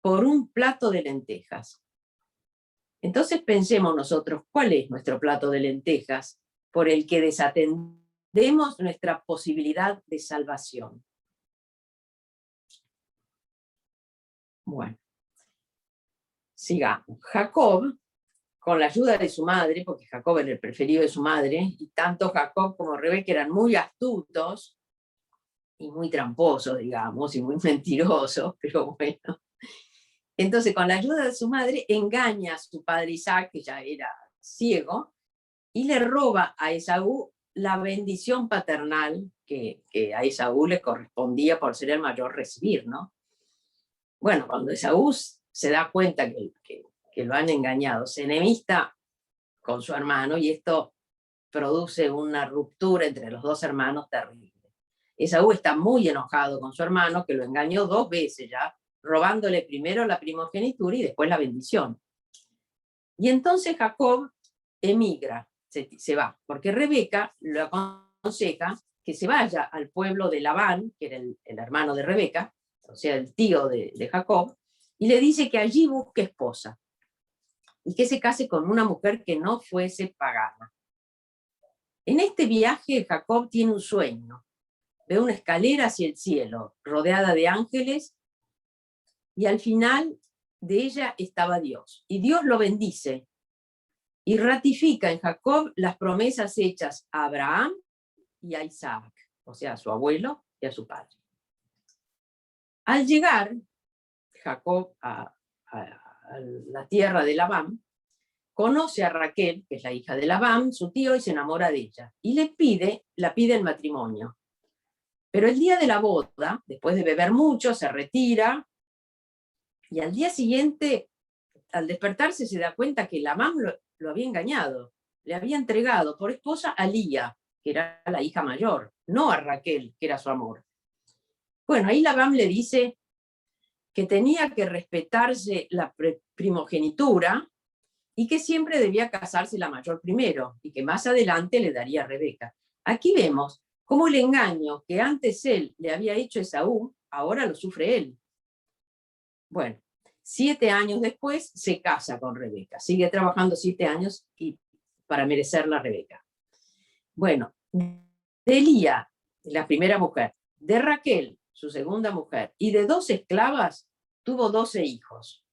por un plato de lentejas. Entonces pensemos nosotros, ¿cuál es nuestro plato de lentejas por el que desatendemos nuestra posibilidad de salvación? Bueno, sigamos. Jacob, con la ayuda de su madre, porque Jacob era el preferido de su madre, y tanto Jacob como Rebeca eran muy astutos y muy tramposos, digamos, y muy mentirosos, pero bueno. Entonces, con la ayuda de su madre, engaña a su padre Isaac, que ya era ciego, y le roba a Esaú la bendición paternal que a Esaú le correspondía por ser el mayor recibir, ¿no? Bueno, cuando Esaú se da cuenta que que lo han engañado, se enemista con su hermano y esto produce una ruptura entre los dos hermanos terrible. Esaú está muy enojado con su hermano, que lo engañó 2 veces ya, robándole primero la primogenitura y después la bendición. Y entonces Jacob emigra, se va, porque Rebeca lo aconseja que se vaya al pueblo de Labán, que era el hermano de Rebeca, o sea, el tío de Jacob, y le dice que allí busque esposa y que se case con una mujer que no fuese pagana. En este viaje Jacob tiene un sueño. Ve una escalera hacia el cielo, rodeada de ángeles, y al final de ella estaba Dios. Y Dios lo bendice y ratifica en Jacob las promesas hechas a Abraham y a Isaac, o sea, a su abuelo y a su padre. Al llegar Jacob a la tierra de Labán, conoce a Raquel, que es la hija de Labán, su tío, y se enamora de ella. Y la pide en matrimonio. Pero el día de la boda, después de beber mucho, se retira, y al día siguiente, al despertarse, se da cuenta que Labán lo había engañado. Le había entregado por esposa a Lía, que era la hija mayor, no a Raquel, que era su amor. Bueno, ahí Labán le dice que tenía que respetarse la primogenitura y que siempre debía casarse la mayor primero, y que más adelante le daría a Rebeca. Aquí vemos cómo el engaño que antes él le había hecho a Esaú, ahora lo sufre él. Bueno, 7 años después se casa con Rebeca, sigue trabajando 7 años para merecer la Rebeca. Bueno, de Lía, la primera mujer, de Raquel, su segunda mujer, y de 2 esclavas, tuvo 12 hijos,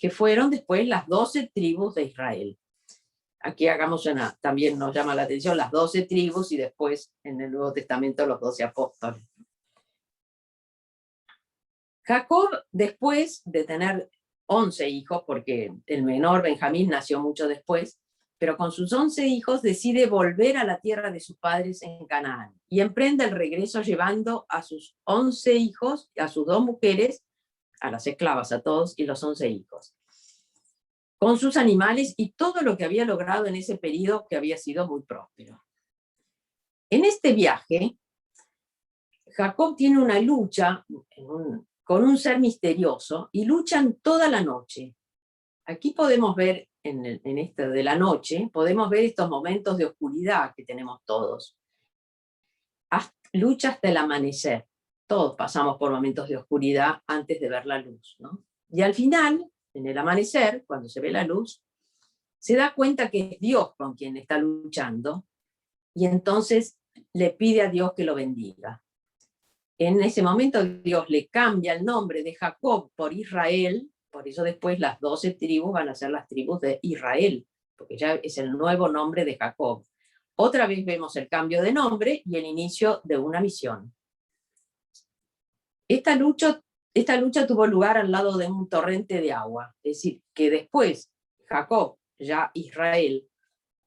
que fueron después las 12 tribus de Israel. Aquí también nos llama la atención las 12 tribus y después en el Nuevo Testamento los 12 apóstoles. Jacob, después de tener 11 hijos, porque el menor Benjamín nació mucho después, pero con sus 11 hijos decide volver a la tierra de sus padres en Canaán y emprende el regreso llevando a sus 11 hijos, a sus 2 mujeres, a las esclavas, a todos, y los 11 hijos, con sus animales y todo lo que había logrado en ese periodo que había sido muy próspero. En este viaje, Jacob tiene una lucha con un ser misterioso y luchan toda la noche. Aquí podemos ver, en esto de la noche, podemos ver estos momentos de oscuridad que tenemos todos. Lucha hasta el amanecer. Todos pasamos por momentos de oscuridad antes de ver la luz, ¿no? Y al final, en el amanecer, cuando se ve la luz, se da cuenta que es Dios con quien está luchando y entonces le pide a Dios que lo bendiga. En ese momento Dios le cambia el nombre de Jacob por Israel, por eso después las 12 tribus van a ser las tribus de Israel, porque ya es el nuevo nombre de Jacob. Otra vez vemos el cambio de nombre y el inicio de una misión. Esta lucha tuvo lugar al lado de un torrente de agua, es decir, que después Jacob, ya Israel,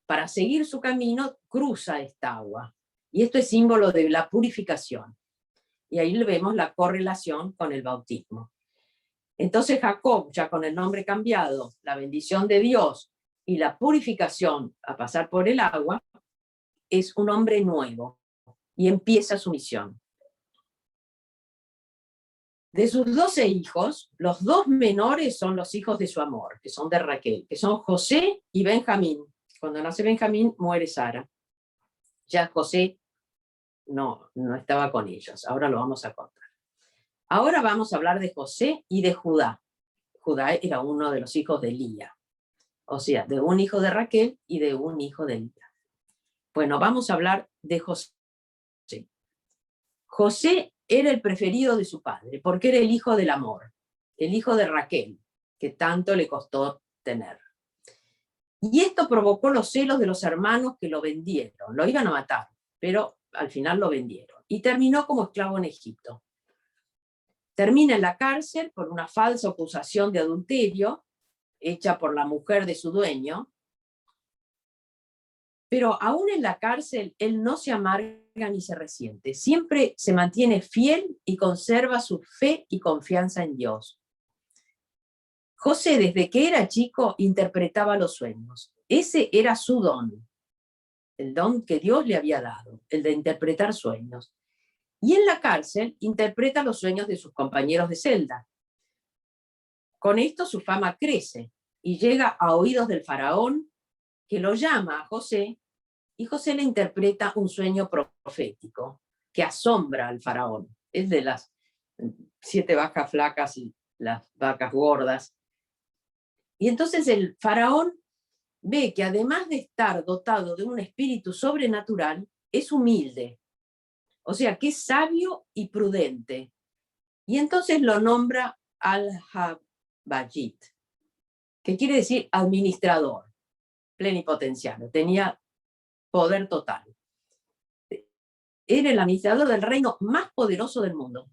para seguir su camino, cruza esta agua. Y esto es símbolo de la purificación. Y ahí vemos la correlación con el bautismo. Entonces Jacob, ya con el nombre cambiado, la bendición de Dios y la purificación a pasar por el agua, es un hombre nuevo y empieza su misión. De sus 12 hijos, los 2 menores son los hijos de su amor, que son de Raquel, que son José y Benjamín. Cuando nace Benjamín, muere Sara. Ya José no estaba con ellos, ahora lo vamos a contar. Ahora vamos a hablar de José y de Judá. Judá era uno de los hijos de Lía, o sea, de un hijo de Raquel y de un hijo de Lía. Bueno, vamos a hablar de José. José era el preferido de su padre, porque era el hijo del amor, el hijo de Raquel, que tanto le costó tener. Y esto provocó los celos de los hermanos que lo vendieron, lo iban a matar, pero al final lo vendieron. Y terminó como esclavo en Egipto. Termina en la cárcel por una falsa acusación de adulterio, hecha por la mujer de su dueño, pero aún en la cárcel él no se amarga ni se resiente, siempre se mantiene fiel y conserva su fe y confianza en Dios. José, desde que era chico, interpretaba los sueños. Ese era su don, el don que Dios le había dado, el de interpretar sueños. Y en la cárcel interpreta los sueños de sus compañeros de celda. Con esto su fama crece y llega a oídos del faraón, que lo llama a José, y José le interpreta un sueño profético que asombra al faraón. Es de las 7 vacas flacas y las vacas gordas. Y entonces el faraón ve que además de estar dotado de un espíritu sobrenatural, es humilde. O sea, que es sabio y prudente. Y entonces lo nombra al-Habajit, que quiere decir administrador, plenipotenciario. Tenía poder total. Era el administrador del reino más poderoso del mundo.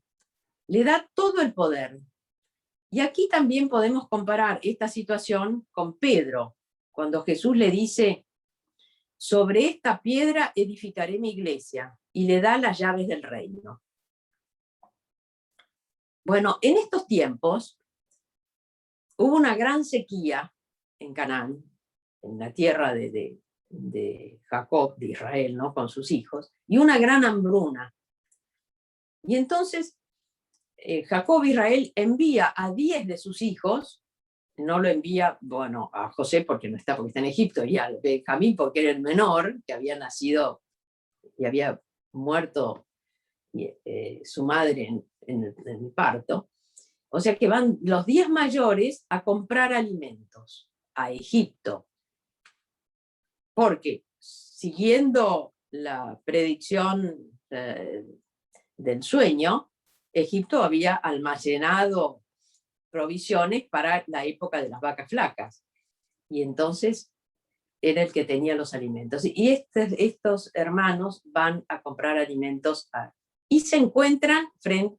Le da todo el poder. Y aquí también podemos comparar esta situación con Pedro, cuando Jesús le dice, sobre esta piedra edificaré mi iglesia, y le da las llaves del reino. Bueno, en estos tiempos hubo una gran sequía en Canaán, en la tierra de Jacob, de Israel, ¿no? Con sus hijos, y una gran hambruna. Y entonces Jacob, Israel, envía a 10 de sus hijos, no lo envía, bueno, a José porque no está, porque está en Egipto, y a Benjamín porque era el menor, que había nacido y había muerto su madre en el parto. O sea que van los 10 mayores a comprar alimentos a Egipto, porque siguiendo la predicción del sueño, Egipto había almacenado provisiones para la época de las vacas flacas, y entonces era el que tenía los alimentos. Y estos hermanos van a comprar alimentos y se encuentran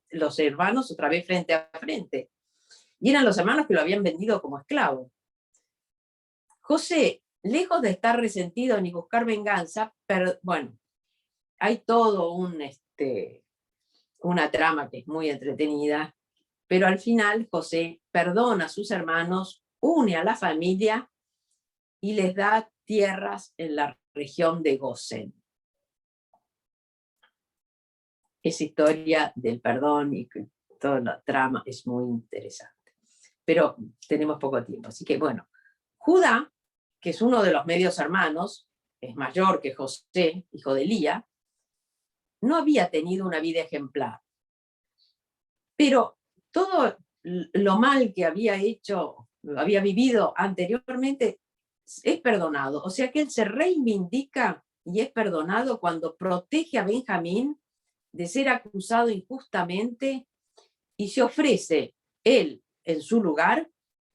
los hermanos otra vez frente a frente. Y eran los hermanos que lo habían vendido como esclavo. José, lejos de estar resentido ni buscar venganza, pero bueno, hay todo una trama que es muy entretenida, pero al final José perdona a sus hermanos, une a la familia y les da tierras en la región de Gosén. Esa historia del perdón y toda la trama es muy interesante. Pero tenemos poco tiempo, así que bueno, Judá, que es uno de los medios hermanos, es mayor que José, hijo de Elía, no había tenido una vida ejemplar. Pero todo lo mal que había hecho, había vivido anteriormente, es perdonado. O sea que él se reivindica y es perdonado cuando protege a Benjamín de ser acusado injustamente y se ofrece él en su lugar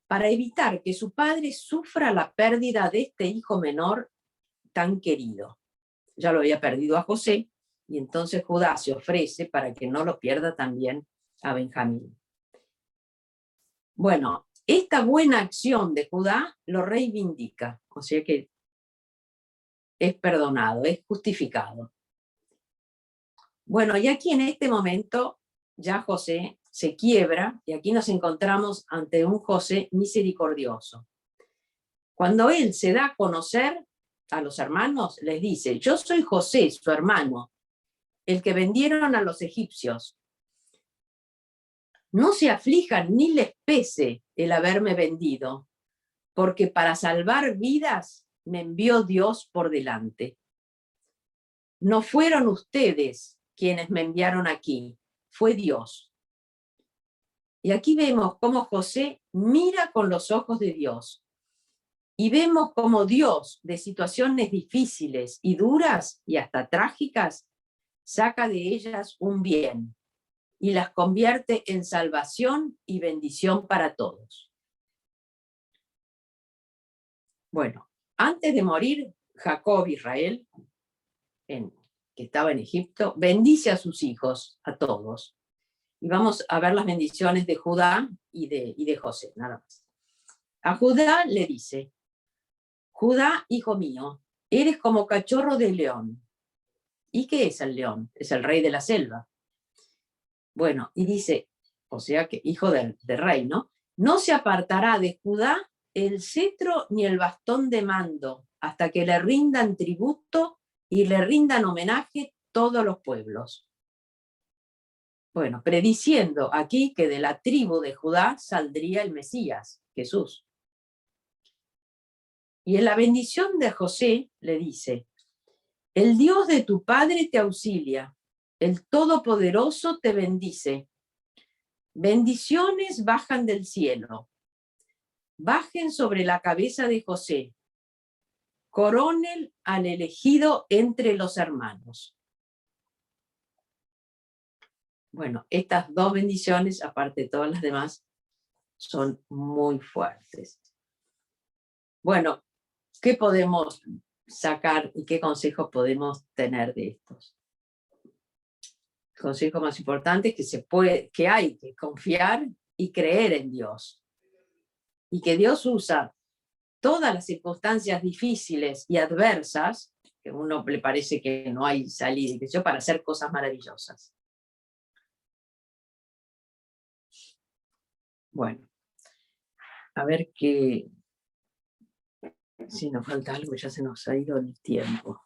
para evitar que su padre sufra la pérdida de este hijo menor tan querido. Ya lo había perdido a José, y entonces Judá se ofrece para que no lo pierda también a Benjamín. Bueno, esta buena acción de Judá lo reivindica, o sea que es perdonado, es justificado. Bueno, y aquí en este momento ya José se quiebra, y aquí nos encontramos ante un José misericordioso. Cuando él se da a conocer a los hermanos, les dice, yo soy José, su hermano, el que vendieron a los egipcios. No se aflijan ni les pese el haberme vendido, porque para salvar vidas me envió Dios por delante. No fueron ustedes quienes me enviaron aquí, fue Dios. Y aquí vemos cómo José mira con los ojos de Dios. Y vemos cómo Dios, de situaciones difíciles y duras y hasta trágicas, saca de ellas un bien y las convierte en salvación y bendición para todos. Bueno, antes de morir, Jacob, Israel, que estaba en Egipto, bendice a sus hijos, a todos. Y vamos a ver las bendiciones de Judá y de José, nada más. A Judá le dice, Judá, hijo mío, eres como cachorro de león. ¿Y qué es el león? Es el rey de la selva. Bueno, y dice, o sea que hijo del rey, ¿no? No se apartará de Judá el cetro ni el bastón de mando, hasta que le rindan tributo y le rindan homenaje todos los pueblos. Bueno, prediciendo aquí que de la tribu de Judá saldría el Mesías, Jesús. Y en la bendición de José le dice: el Dios de tu padre te auxilia, el Todopoderoso te bendice. Bendiciones bajan del cielo, bajen sobre la cabeza de José, coronen al elegido entre los hermanos. Bueno, estas dos bendiciones, aparte de todas las demás, son muy fuertes. Bueno, ¿qué podemos sacar y qué consejos podemos tener de estos? El consejo más importante es que hay que confiar y creer en Dios. Y que Dios usa todas las circunstancias difíciles y adversas, que a uno le parece que no hay salida, para hacer cosas maravillosas. Bueno, a ver si nos falta algo, ya se nos ha ido el tiempo.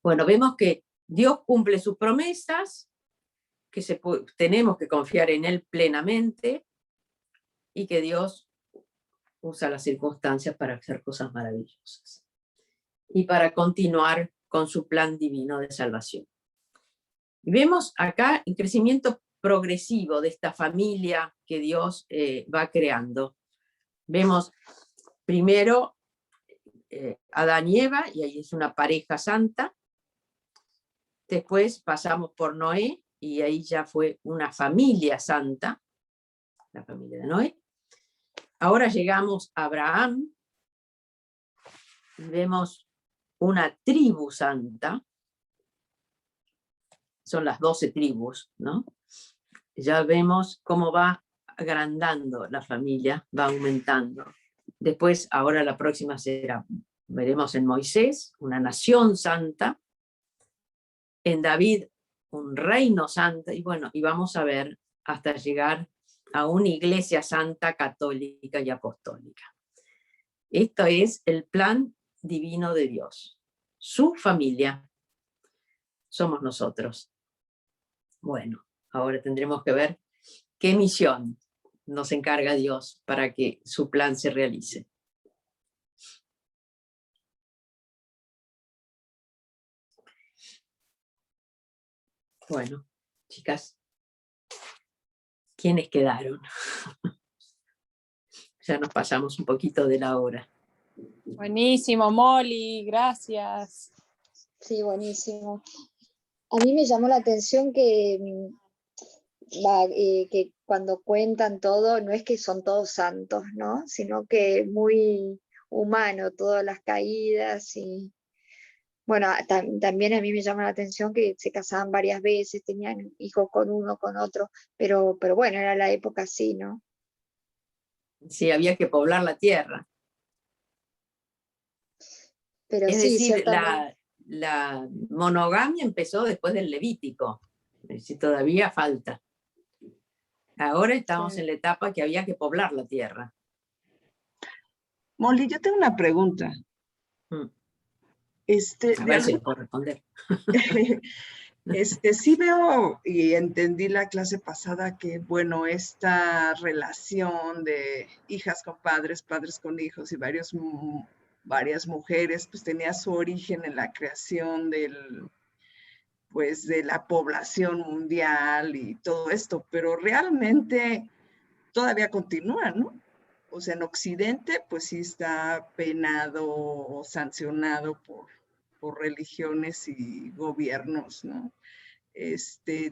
Bueno, vemos que Dios cumple sus promesas, que tenemos que confiar en Él plenamente y que Dios usa las circunstancias para hacer cosas maravillosas y para continuar con su plan divino de salvación. Y vemos acá el crecimiento progresivo de esta familia que Dios va creando. Vemos primero Adán y Eva, y ahí es una pareja santa. Después pasamos por Noé, y ahí ya fue una familia santa, la familia de Noé. Ahora llegamos a Abraham, y vemos una tribu santa. Son las 12 tribus, ¿no? Ya vemos cómo va agrandando la familia, va aumentando. Después, ahora la próxima veremos en Moisés, una nación santa, en David, un reino santo, y bueno, y vamos a ver hasta llegar a una iglesia santa, católica y apostólica. Esto es el plan divino de Dios. Su familia somos nosotros. Bueno, ahora tendremos que ver qué misión nos encarga Dios para que su plan se realice. Bueno, chicas, ¿quiénes quedaron? Ya nos pasamos un poquito de la hora. Buenísimo, Molly, gracias. Sí, buenísimo. A mí me llamó la atención que cuando cuentan todo, no es que son todos santos, ¿no? Sino que muy humano, todas las caídas y... Bueno, también a mí me llama la atención que se casaban varias veces, tenían hijos con uno, con otro, pero bueno, era la época así, ¿no? Sí, había que poblar la tierra. Pero es sí, decir, ciertamente. la monogamia empezó después del Levítico, es decir, todavía falta. Ahora estamos Sí. en la etapa que había que poblar la tierra. Molly, yo tengo una pregunta. A ver si lo puedo responder. Sí veo y entendí la clase pasada que, bueno, esta relación de hijas con padres, padres con hijos y varias mujeres, pues tenía su origen en la creación de la población mundial y todo esto, pero realmente todavía continúa, ¿no? O sea, en Occidente, pues sí está penado o sancionado por religiones y gobiernos, ¿no?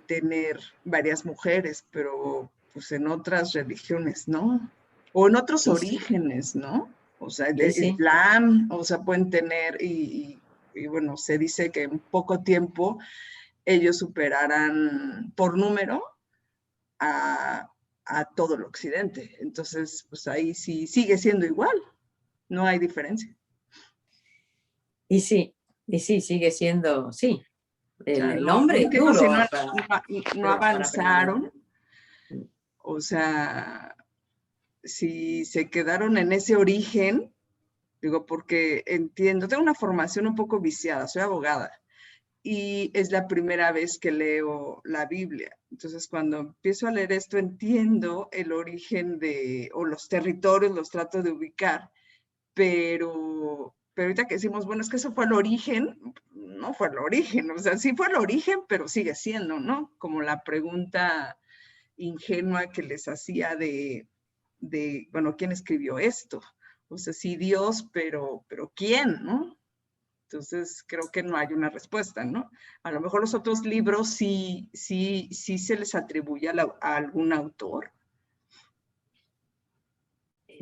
Tener varias mujeres, pero pues en otras religiones, ¿no? O en otros orígenes, ¿no? O sea, el Islam, o sea, pueden tener, y bueno, se dice que en poco tiempo ellos superarán por número a todo el occidente. Entonces, pues ahí sí sigue siendo igual, no hay diferencia. Y sí, sigue siendo, sí. El hombre es que no, duro si no, para no avanzaron, o sea, si se quedaron en ese origen, digo, porque entiendo, tengo una formación un poco viciada, soy abogada, y es la primera vez que leo la Biblia. Entonces, cuando empiezo a leer esto, entiendo el origen o los territorios, los trato de ubicar, pero ahorita que decimos, bueno, es que eso fue el origen, no fue el origen, o sea, sí fue el origen, pero sigue siendo, ¿no? Como la pregunta ingenua que les hacía de bueno, ¿quién escribió esto? O sea, sí Dios, pero ¿quién, no? Entonces, creo que no hay una respuesta, ¿no? A lo mejor los otros libros sí se les atribuye a algún autor.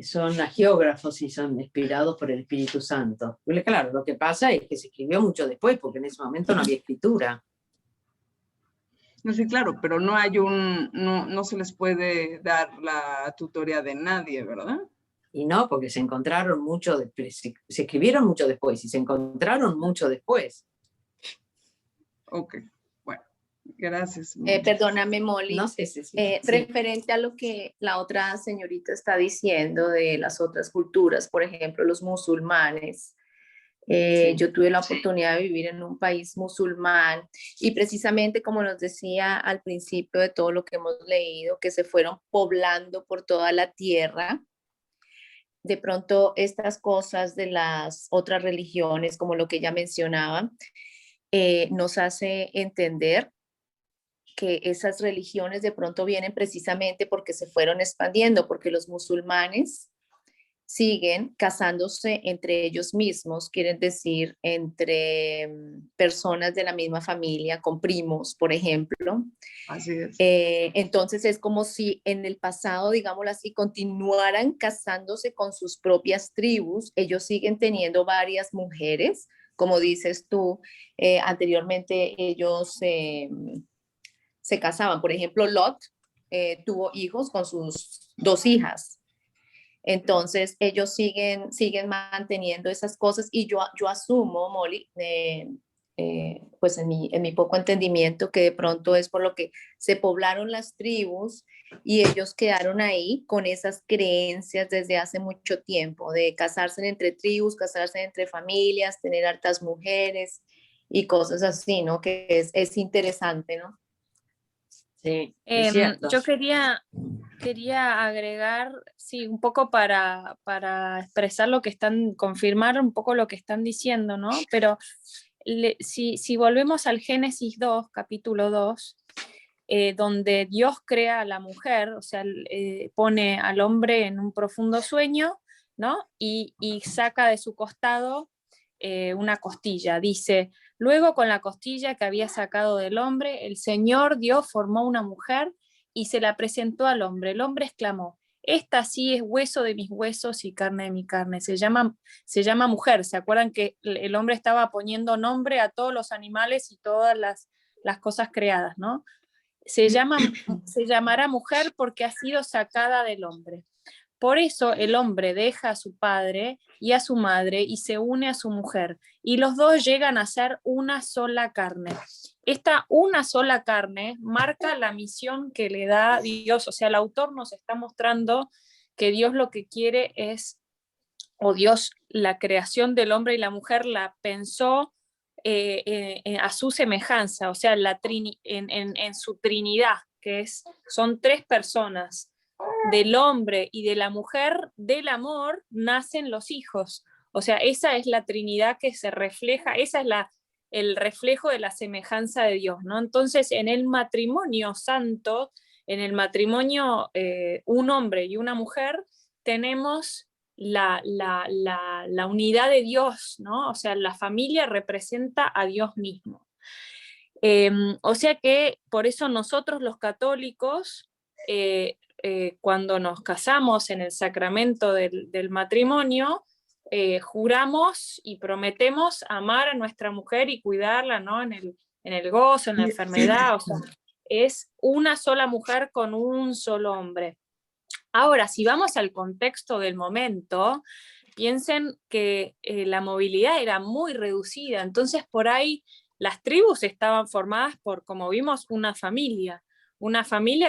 Son agiógrafos y son inspirados por el Espíritu Santo. Claro, lo que pasa es que se escribió mucho después, porque en ese momento no había escritura. No, sí, claro, pero no hay no se les puede dar la tutoría de nadie, ¿verdad? Y no, porque se encontraron mucho después, se escribieron mucho después y se encontraron mucho después. Ok, bueno, gracias. Perdóname, Molly. No sé si referente a lo que la otra señorita está diciendo de las otras culturas, por ejemplo, los musulmanes. Yo tuve la oportunidad de vivir en un país musulmán y precisamente como nos decía al principio de todo lo que hemos leído, que se fueron poblando por toda la tierra. De pronto estas cosas de las otras religiones, como lo que ella mencionaba, nos hace entender que esas religiones de pronto vienen precisamente porque se fueron expandiendo, porque los musulmanes siguen casándose entre ellos mismos, quieren decir, entre personas de la misma familia, con primos, por ejemplo. Así es. Entonces es como si en el pasado, digámoslo así, continuaran casándose con sus propias tribus. Ellos siguen teniendo varias mujeres, como dices tú, anteriormente ellos se casaban. Por ejemplo, Lot tuvo hijos con sus 2 hijas. Entonces, ellos siguen manteniendo esas cosas y yo asumo, Molly, pues en mi poco entendimiento, que de pronto es por lo que se poblaron las tribus y ellos quedaron ahí con esas creencias desde hace mucho tiempo, de casarse entre tribus, casarse entre familias, tener hartas mujeres y cosas así, ¿no? Que es interesante, ¿no? Sí, es cierto. Yo quería agregar, sí, un poco para expresar lo que confirmar un poco lo que están diciendo, ¿no? Pero si volvemos al Génesis 2, capítulo 2, donde Dios crea a la mujer, o sea, pone al hombre en un profundo sueño, ¿no? Y saca de su costado una costilla. Dice, luego con la costilla que había sacado del hombre, el Señor Dios formó una mujer y se la presentó al hombre. El hombre exclamó, esta sí es hueso de mis huesos y carne de mi carne. Se llama mujer. ¿Se acuerdan que el hombre estaba poniendo nombre a todos los animales y todas las cosas creadas, ¿no? Se llamará mujer porque ha sido sacada del hombre. Por eso el hombre deja a su padre y a su madre y se une a su mujer, y los dos llegan a ser una sola carne. Esta una sola carne marca la misión que le da Dios, o sea, el autor nos está mostrando que Dios lo que quiere es, o Dios, la creación del hombre y la mujer la pensó a su semejanza, o sea, en su Trinidad, que son 3 personas. Del hombre y de la mujer, del amor, nacen los hijos. O sea, esa es la Trinidad que se refleja, esa es el reflejo de la semejanza de Dios, ¿no? Entonces, en el matrimonio santo, en el matrimonio un hombre y una mujer, tenemos la unidad de Dios, ¿no? O sea, la familia representa a Dios mismo. O sea que por eso nosotros los católicos, cuando nos casamos en el sacramento del matrimonio, juramos y prometemos amar a nuestra mujer y cuidarla, ¿no? En el gozo, en la enfermedad, o sea, es una sola mujer con un solo hombre. Ahora, si vamos al contexto del momento, piensen que la movilidad era muy reducida, entonces por ahí las tribus estaban formadas por, como vimos, una familia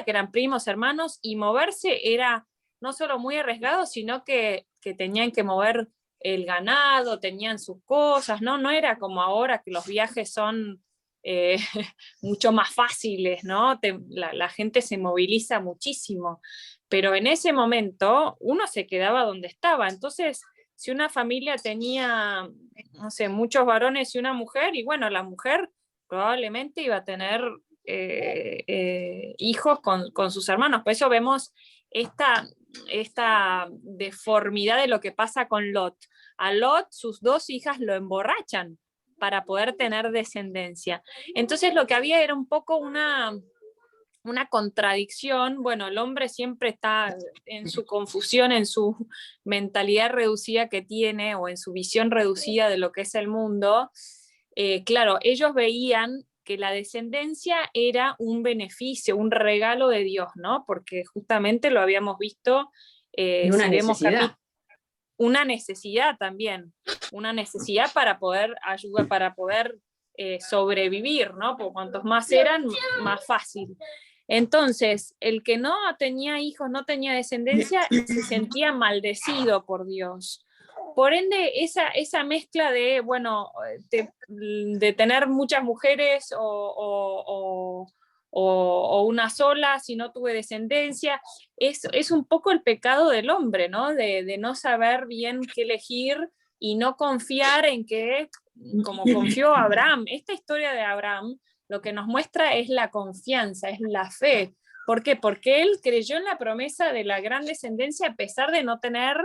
que eran primos, hermanos, y moverse era no solo muy arriesgado, sino que tenían que mover el ganado, tenían sus cosas, ¿no? No era como ahora que los viajes son mucho más fáciles, ¿no? La gente se moviliza muchísimo, pero en ese momento uno se quedaba donde estaba. Entonces, si una familia tenía, no sé, muchos varones y una mujer, y bueno, la mujer probablemente iba a tener hijos con sus hermanos. Por eso vemos esta deformidad de lo que pasa con Lot. A Lot, sus 2 hijas lo emborrachan para poder tener descendencia. Entonces lo que había era un poco una contradicción. Bueno, el hombre siempre está en su confusión, en su mentalidad reducida que tiene, o en su visión reducida de lo que es el mundo. Claro, ellos veían que la descendencia era un beneficio, un regalo de Dios, ¿no? Porque justamente lo habíamos visto, Y una si vemos necesidad. una necesidad también, una necesidad para poder ayudar, para poder sobrevivir, ¿no? Por cuantos más eran, más fácil. Entonces, el que no tenía hijos, no tenía descendencia, se sentía maldecido por Dios. Por ende, esa mezcla de, bueno, de tener muchas mujeres o una sola, si no tuve descendencia, es un poco el pecado del hombre, ¿no? De no saber bien qué elegir y no confiar en que, como confió Abraham. Esta historia de Abraham lo que nos muestra es la confianza, es la fe. ¿Por qué? Porque él creyó en la promesa de la gran descendencia a pesar de no tener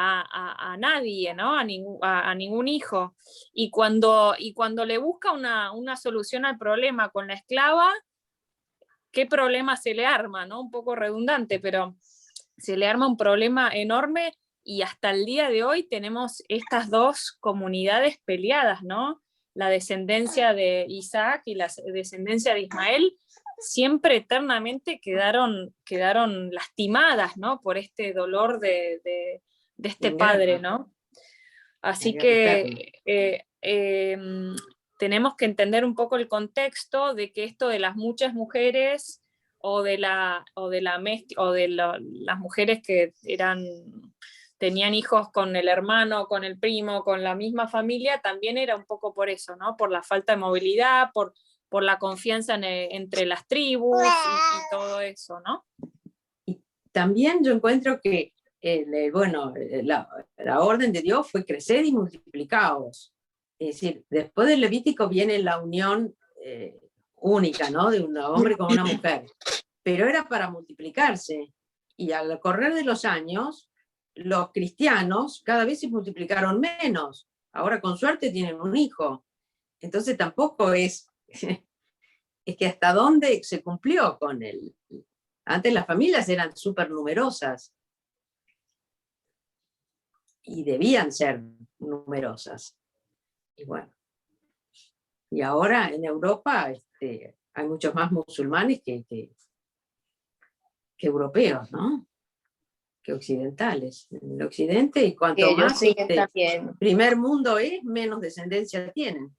a nadie, ¿no? A ningún hijo. Y cuando le busca una solución al problema con la esclava, ¿qué problema se le arma, ¿no? Un poco redundante, pero se le arma un problema enorme, y hasta el día de hoy tenemos estas 2 comunidades peleadas, ¿no? La descendencia de Isaac y la descendencia de Ismael siempre eternamente quedaron lastimadas, ¿no? Por este dolor de este padre, ¿no? Así que tenemos que entender un poco el contexto de que esto de las muchas mujeres o de las mujeres que tenían hijos con el hermano, con el primo, con la misma familia, también era un poco por eso, ¿no? Por la falta de movilidad, por la confianza entre las tribus y todo eso, ¿no? Y también yo encuentro que la orden de Dios fue crecer y multiplicaos. Es decir, después del Levítico viene la unión única, ¿no? De un hombre con una mujer. Pero era para multiplicarse. Y al correr de los años, los cristianos cada vez se multiplicaron menos. Ahora con suerte tienen un hijo. Entonces tampoco es que hasta dónde se cumplió con él. Antes las familias eran súper numerosas y debían ser numerosas. Y bueno, y ahora en Europa hay muchos más musulmanes que europeos, ¿no? Que occidentales. En el occidente, y cuanto más primer mundo es, menos descendencia tienen.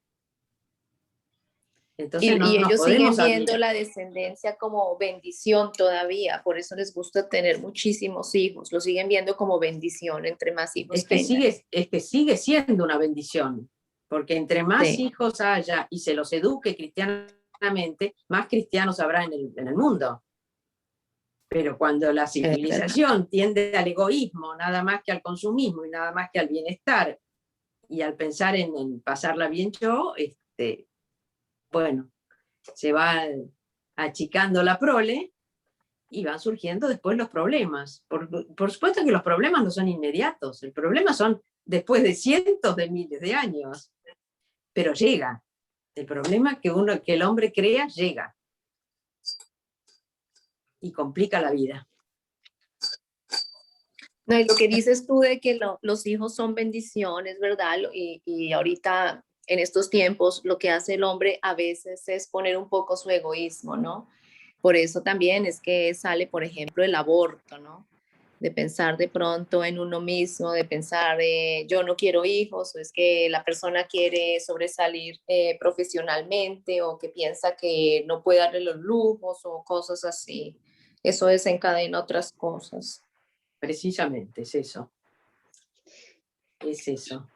Entonces y ellos siguen viendo admirar la descendencia como bendición todavía, por eso les gusta tener muchísimos hijos, lo siguen viendo como bendición entre más hijos es que tengan. sigue siendo una bendición, porque entre más hijos haya y se los eduque cristianamente, más cristianos habrá en el mundo. Pero cuando la civilización tiende al egoísmo, nada más que al consumismo y nada más que al bienestar, y al pensar en pasarla bien yo, bueno, se va achicando la prole y van surgiendo después los problemas. Por supuesto que los problemas no son inmediatos, el problema son después de cientos de miles de años, pero llega. El problema que el hombre crea llega y complica la vida. No, y lo que dices tú de que los hijos son bendiciones, ¿verdad? Y ahorita en estos tiempos lo que hace el hombre a veces es poner un poco su egoísmo, ¿no? Por eso también es que sale, por ejemplo, el aborto, ¿no? de pensar de pronto en uno mismo, de pensar yo no quiero hijos, o es que la persona quiere sobresalir profesionalmente, o que piensa que no puede darle los lujos o cosas así. Eso desencadena otras cosas. Precisamente, es eso. Es eso.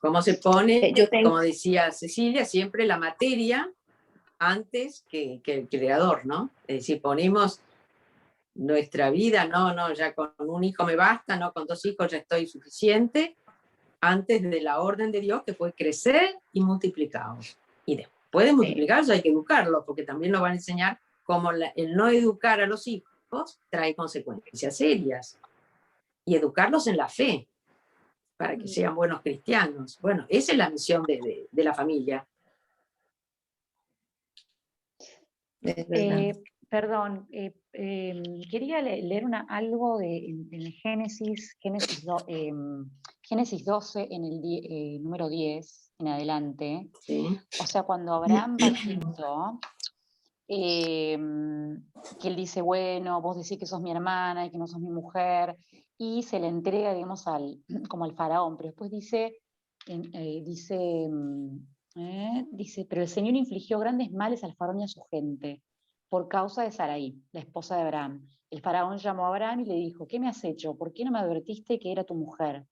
Cómo se pone, como decía Cecilia, siempre la materia antes que el creador, ¿no? Es decir, ponemos nuestra vida, no, ya con un hijo me basta, no, con 2 hijos ya estoy suficiente, antes de la orden de Dios, que fue crecer y multiplicaros. Y después de multiplicarlos hay que educarlos, porque también nos van a enseñar cómo el no educar a los hijos trae consecuencias serias. Y educarlos en la fe, para que sean buenos cristianos. Bueno, esa es la misión de la familia. Perdón, quería leer algo en el Génesis 12, en el número 10, en adelante. Sí. O sea, cuando Abraham va Egipto, que él dice, bueno, vos decís que sos mi hermana y que no sos mi mujer, y se le entrega, digamos, como al faraón, pero después dice, pero el Señor infligió grandes males al faraón y a su gente, por causa de Sarai, la esposa de Abraham. El faraón llamó a Abraham y le dijo, ¿qué me has hecho? ¿Por qué no me advertiste que era tu mujer?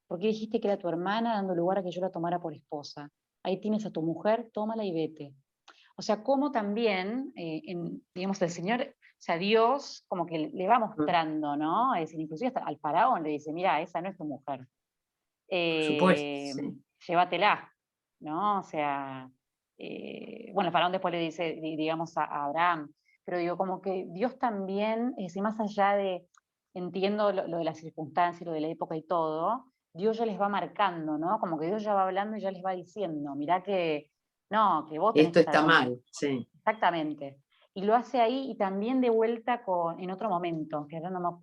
¿Por qué dijiste que era tu hermana, dando lugar a que yo la tomara por esposa? Ahí tienes a tu mujer, tómala y vete. O sea, como también, digamos, el Señor, o sea, Dios como que le va mostrando, ¿no? Es decir, inclusive hasta al faraón le dice, mira, esa no es tu mujer. Por supuesto, sí. Llévatela, ¿no? O sea, bueno, el faraón después le dice, digamos, a Abraham, pero digo, como que Dios también, más allá de, entiendo lo de las circunstancias, lo de la época y todo, Dios ya les va marcando, ¿no? Como que Dios ya va hablando y ya les va diciendo, mirá que, no, que vos tenés esto que estar está con mal, sí. Exactamente. Y lo hace ahí y también de vuelta en otro momento, que ahora no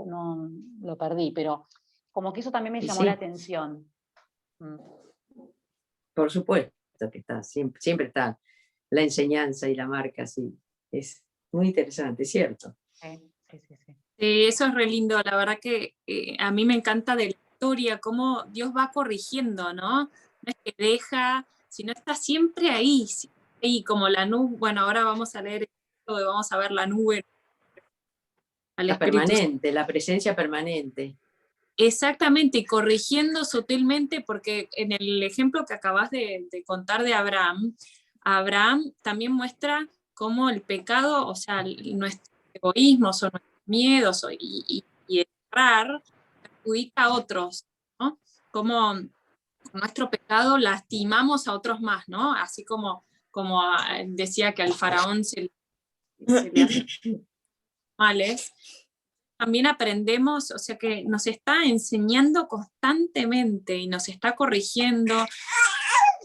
lo perdí, pero como que eso también me llamó la atención. Por supuesto que está, siempre está la enseñanza y la marca, sí. Es muy interesante, ¿cierto? Sí. Eso es re lindo, la verdad que a mí me encanta de la historia, cómo Dios va corrigiendo, ¿no? No es que deja, sino está siempre ahí, como la nube. Bueno, ahora vamos a leer esto, vamos a ver la nube. La permanente, la presencia permanente. Exactamente, y corrigiendo sutilmente, porque en el ejemplo que acabas de contar de Abraham, Abraham también muestra cómo el pecado, o sea, nuestros egoísmos o nuestros miedos y errar perjudica a otros, ¿no? Como con nuestro pecado lastimamos a otros más, ¿no? Así como decía que al faraón se le hace males. También aprendemos, o sea que nos está enseñando constantemente y nos está corrigiendo.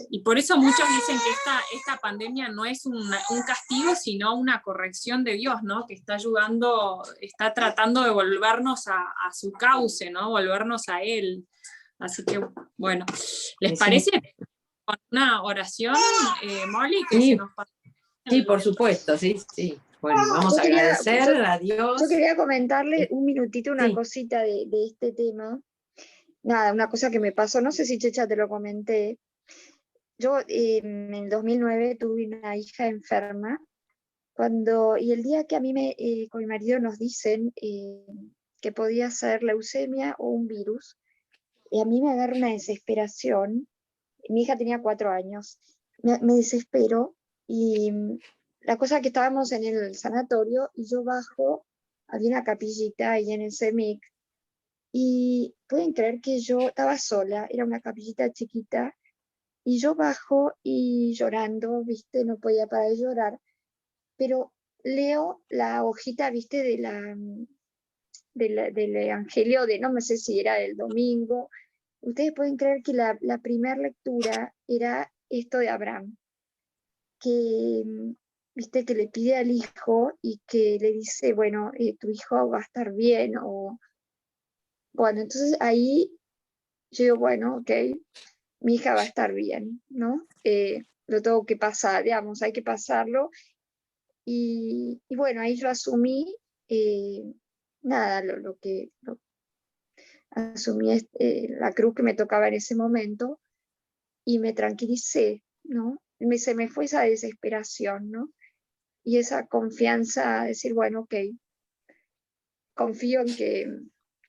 Y por eso muchos dicen que esta pandemia no es un castigo, sino una corrección de Dios, ¿no? Que está ayudando, está tratando de volvernos a su cauce, ¿no? Volvernos a Él. Así que, bueno, ¿les parece con una oración, Molly? Que Sí, se nos pasa sí, por supuesto, sí. Bueno, vamos a agradecer a Dios. Yo quería comentarle un minutito una cosita de este tema. Nada, una cosa que me pasó, no sé si Checha te lo comenté. Yo en el 2009 tuve una hija enferma, y el día que a mí con mi marido nos dicen que podía ser leucemia o un virus, y a mí me agarra una desesperación. Mi hija tenía 4 años, me desespero, y la cosa que estábamos en el sanatorio y yo bajo, había una capillita ahí en el CEMIC, y pueden creer que yo estaba sola, era una capillita chiquita, y yo bajo y llorando, viste, no podía parar de llorar, pero leo la hojita, viste, del evangelio no sé si era del domingo. Ustedes pueden creer que la primera lectura era esto de Abraham, que, viste, que le pide al hijo y que le dice, bueno, tu hijo va a estar bien, bueno, entonces ahí yo digo, bueno, ok, mi hija va a estar bien, ¿no? Lo tengo que pasar, digamos, hay que pasarlo. Y bueno, ahí yo asumí nada, asumí la cruz que me tocaba en ese momento y me tranquilicé, ¿no? Se me fue esa desesperación, ¿no? Y esa confianza, decir, bueno, ok, confío en que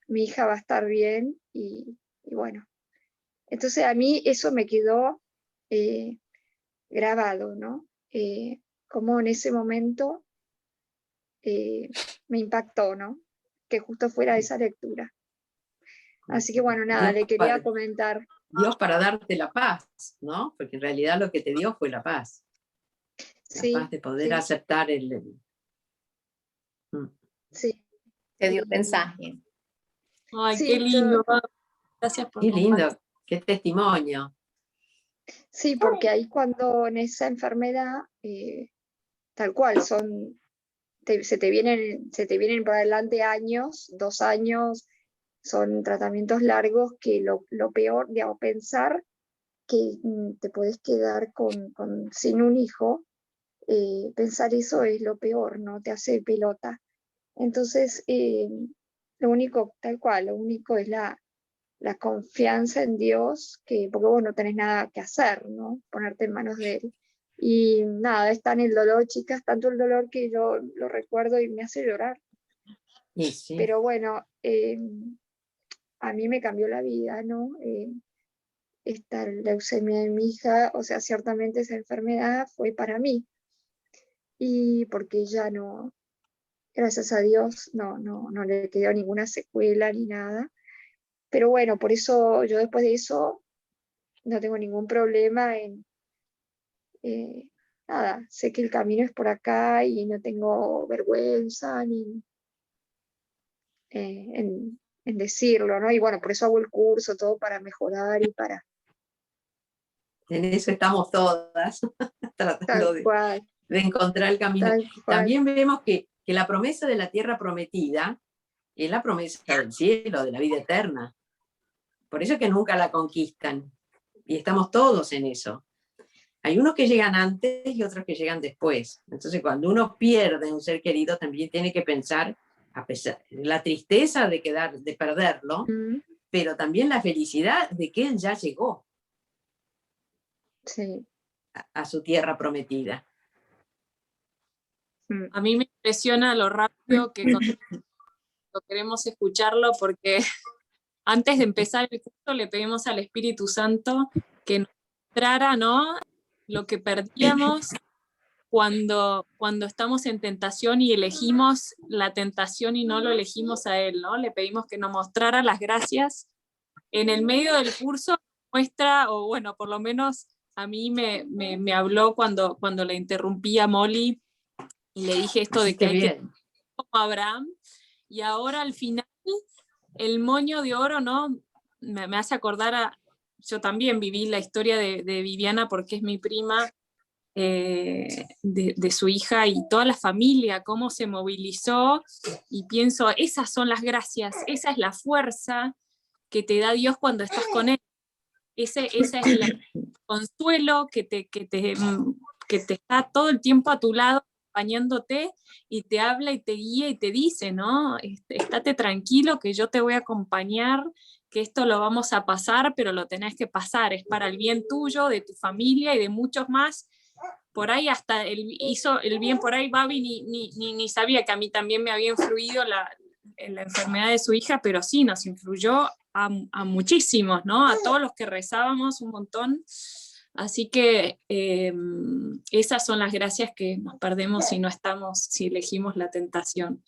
mi hija va a estar bien y bueno. Entonces a mí eso me quedó grabado, ¿no? Como en ese momento me impactó, ¿no? Que justo fuera esa lectura. Así que bueno, nada, le quería comentar. Dios para darte la paz, ¿no? Porque en realidad lo que te dio fue la paz. La paz de poder aceptar Sí. Te dio mensaje. Ay, qué lindo. Gracias por Qué lindo, compartir. qué testimonio. Sí, porque ahí cuando en esa enfermedad, tal cual, se te vienen por adelante años, 2 años, son tratamientos largos que lo peor, digamos, pensar que te puedes quedar sin un hijo, pensar eso es lo peor, ¿no? Te hace pelota. Entonces, lo único, tal cual, lo único es la confianza en Dios, porque vos no tenés nada que hacer, ¿no? Ponerte en manos de Él. Y nada, está en el dolor, chicas, tanto el dolor que yo lo recuerdo y me hace llorar. Sí. Pero bueno, a mí me cambió la vida, ¿no? Esta leucemia de mi hija, o sea, ciertamente esa enfermedad fue para mí. Y porque ya no, gracias a Dios, no le quedó ninguna secuela ni nada. Pero bueno, por eso yo después de eso no tengo ningún problema en, nada, sé que el camino es por acá y no tengo vergüenza ni en decirlo, ¿no? Y bueno, por eso hago el curso, todo para mejorar y para... En eso estamos todas, tratando de encontrar el camino. También vemos que la promesa de la tierra prometida es la promesa del cielo, de la vida eterna. Por eso es que nunca la conquistan. Y estamos todos en eso. Hay unos que llegan antes y otros que llegan después. Entonces, cuando uno pierde un ser querido, también tiene que pensar, a pesar de la tristeza de perderlo, pero también la felicidad de que él ya llegó a su tierra prometida. A mí me impresiona lo rápido que queremos escucharlo, porque antes de empezar el curso le pedimos al Espíritu Santo que nos mostrara, ¿no?, lo que perdíamos cuando estamos en tentación y elegimos la tentación y no lo elegimos a Él, ¿no? Le pedimos que nos mostrara las gracias. En el medio del curso muestra, o bueno, por lo menos a mí me habló cuando la interrumpí a Molly y le dije esto de que hay que como Abraham, y ahora al final el moño de oro, ¿no? Me hace acordar yo también viví la historia de Viviana porque es mi prima, de su hija y toda la familia, cómo se movilizó, y pienso, esas son las gracias, esa es la fuerza que te da Dios cuando estás con Él. Ese es el consuelo que te está todo el tiempo a tu lado, acompañándote, y te habla y te guía y te dice, ¿no? Estate tranquilo que yo te voy a acompañar, que esto lo vamos a pasar, pero lo tenés que pasar, es para el bien tuyo, de tu familia y de muchos más. Por ahí hasta hizo el bien, por ahí Babi ni sabía que a mí también me había influido la enfermedad de su hija, pero sí, nos influyó a muchísimos, ¿no? A todos los que rezábamos un montón. Así que esas son las gracias que nos perdemos si elegimos la tentación.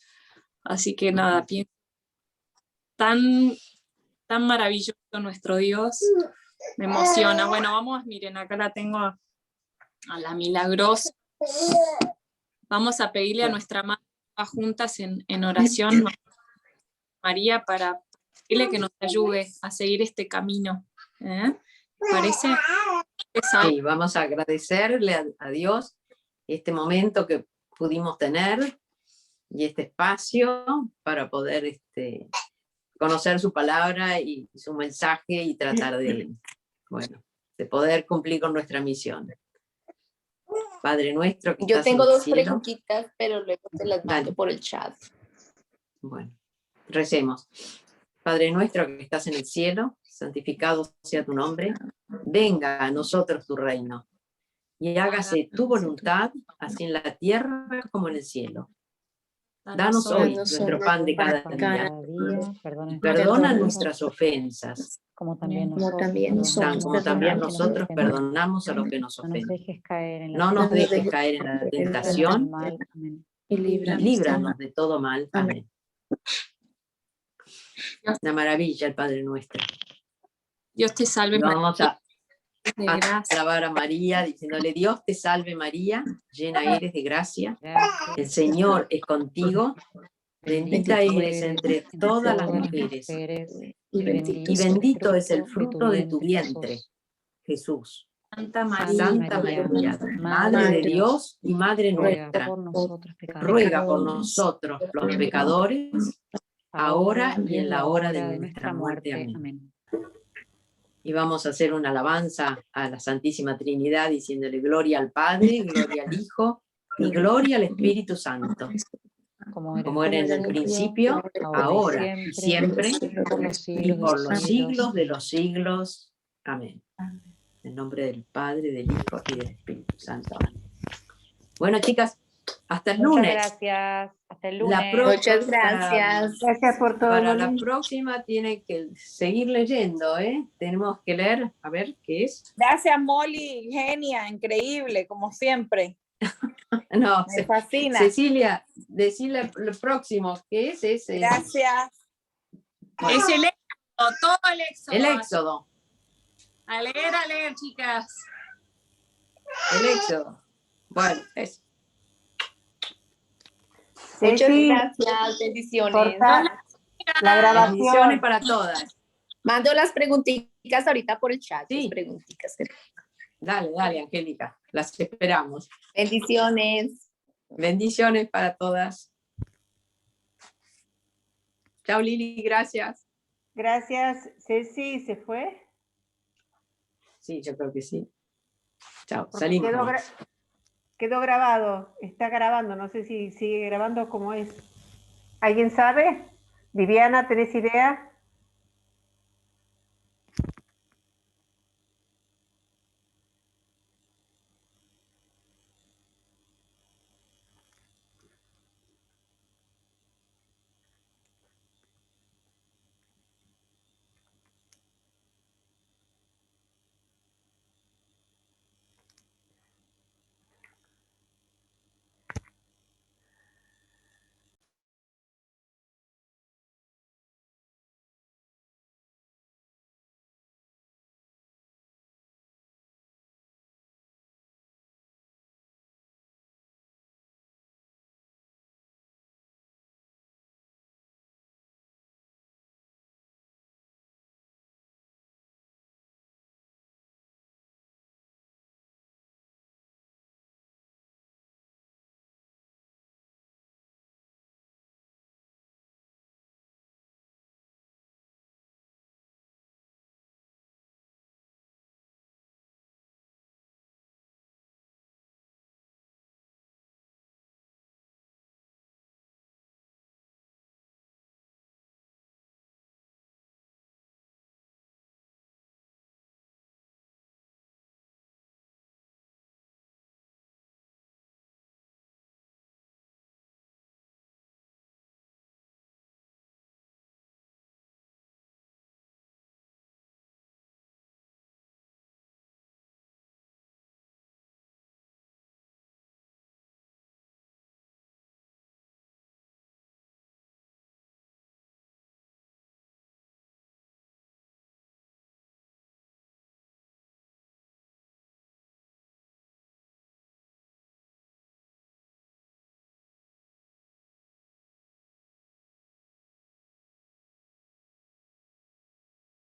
Así que nada, pienso, tan maravilloso nuestro Dios, me emociona. Bueno, miren, acá la tengo a la milagrosa. Vamos a pedirle a nuestra madre juntas en oración, María, para pedirle que nos ayude a seguir este camino. ¿Parece? Sí, vamos a agradecerle a Dios este momento que pudimos tener y este espacio para poder conocer su palabra y su mensaje y tratar de poder cumplir con nuestra misión. Padre nuestro que yo estás tengo en el 2 cielo. preguntitas, pero luego te las mando por el chat. Bueno, Recemos. Padre nuestro que estás en el cielo, santificado sea tu nombre. Venga a nosotros tu reino. Y hágase tu voluntad, así en la tierra como en el cielo. Danos hoy nuestro pan de cada día. Perdona nuestras ofensas, como también como también nosotros perdonamos a los que nos No nos ofenden. dejes caer en la No nos dejes caer en la tentación Y y líbranos de todo mal. Amén. Una maravilla el Padre nuestro. Dios te salve, Vamos a de gracia. alabar a María diciéndole: Dios te salve María, llena eres de gracia, Gracias. el Señor es contigo, bendita eres entre todas las mujeres y y bendito es el fruto de tu vientre, Jesús. Santa Santa María, Madre de Dios y Madre nuestra, por nosotros pecadores, ruega por nosotros los pecadores, ahora y en la hora de nuestra muerte. Amén. Y vamos a hacer una alabanza a la Santísima Trinidad diciéndole: gloria al Padre, gloria al Hijo y gloria al Espíritu Santo, como era en el principio, ahora y siempre, y por los siglos de los siglos. Amén. En nombre del Padre, del Hijo y del Espíritu Santo. Amén. Bueno, chicas, hasta el lunes. Muchas gracias. Hasta el lunes. Muchas gracias. Gracias por todo. Para la próxima tienen que seguir leyendo, ¿eh? Tenemos que leer, a ver, ¿qué es? Gracias, Molly, genia, increíble, como siempre. No, Me fascina. Cecilia, decirle lo próximo, ¿qué es ese? Gracias. Bueno, Es el Éxodo, todo el Éxodo. el Éxodo. A leer, chicas. El Éxodo. Bueno, es. Muchas Ceci, gracias, bendiciones. corta la grabación. Bendiciones para todas. Mando las preguntitas ahorita por el chat. Sí. Las preguntitas. Dale, dale, Angélica. Las esperamos. Bendiciones. Bendiciones para todas. Chao, Lili, gracias. Gracias. Ceci, ¿se fue? Sí, yo creo que sí. Chao, Porque salimos. quedó grabado. Está grabando. No sé si sigue grabando como es. ¿Alguien sabe? Viviana, ¿tenés idea?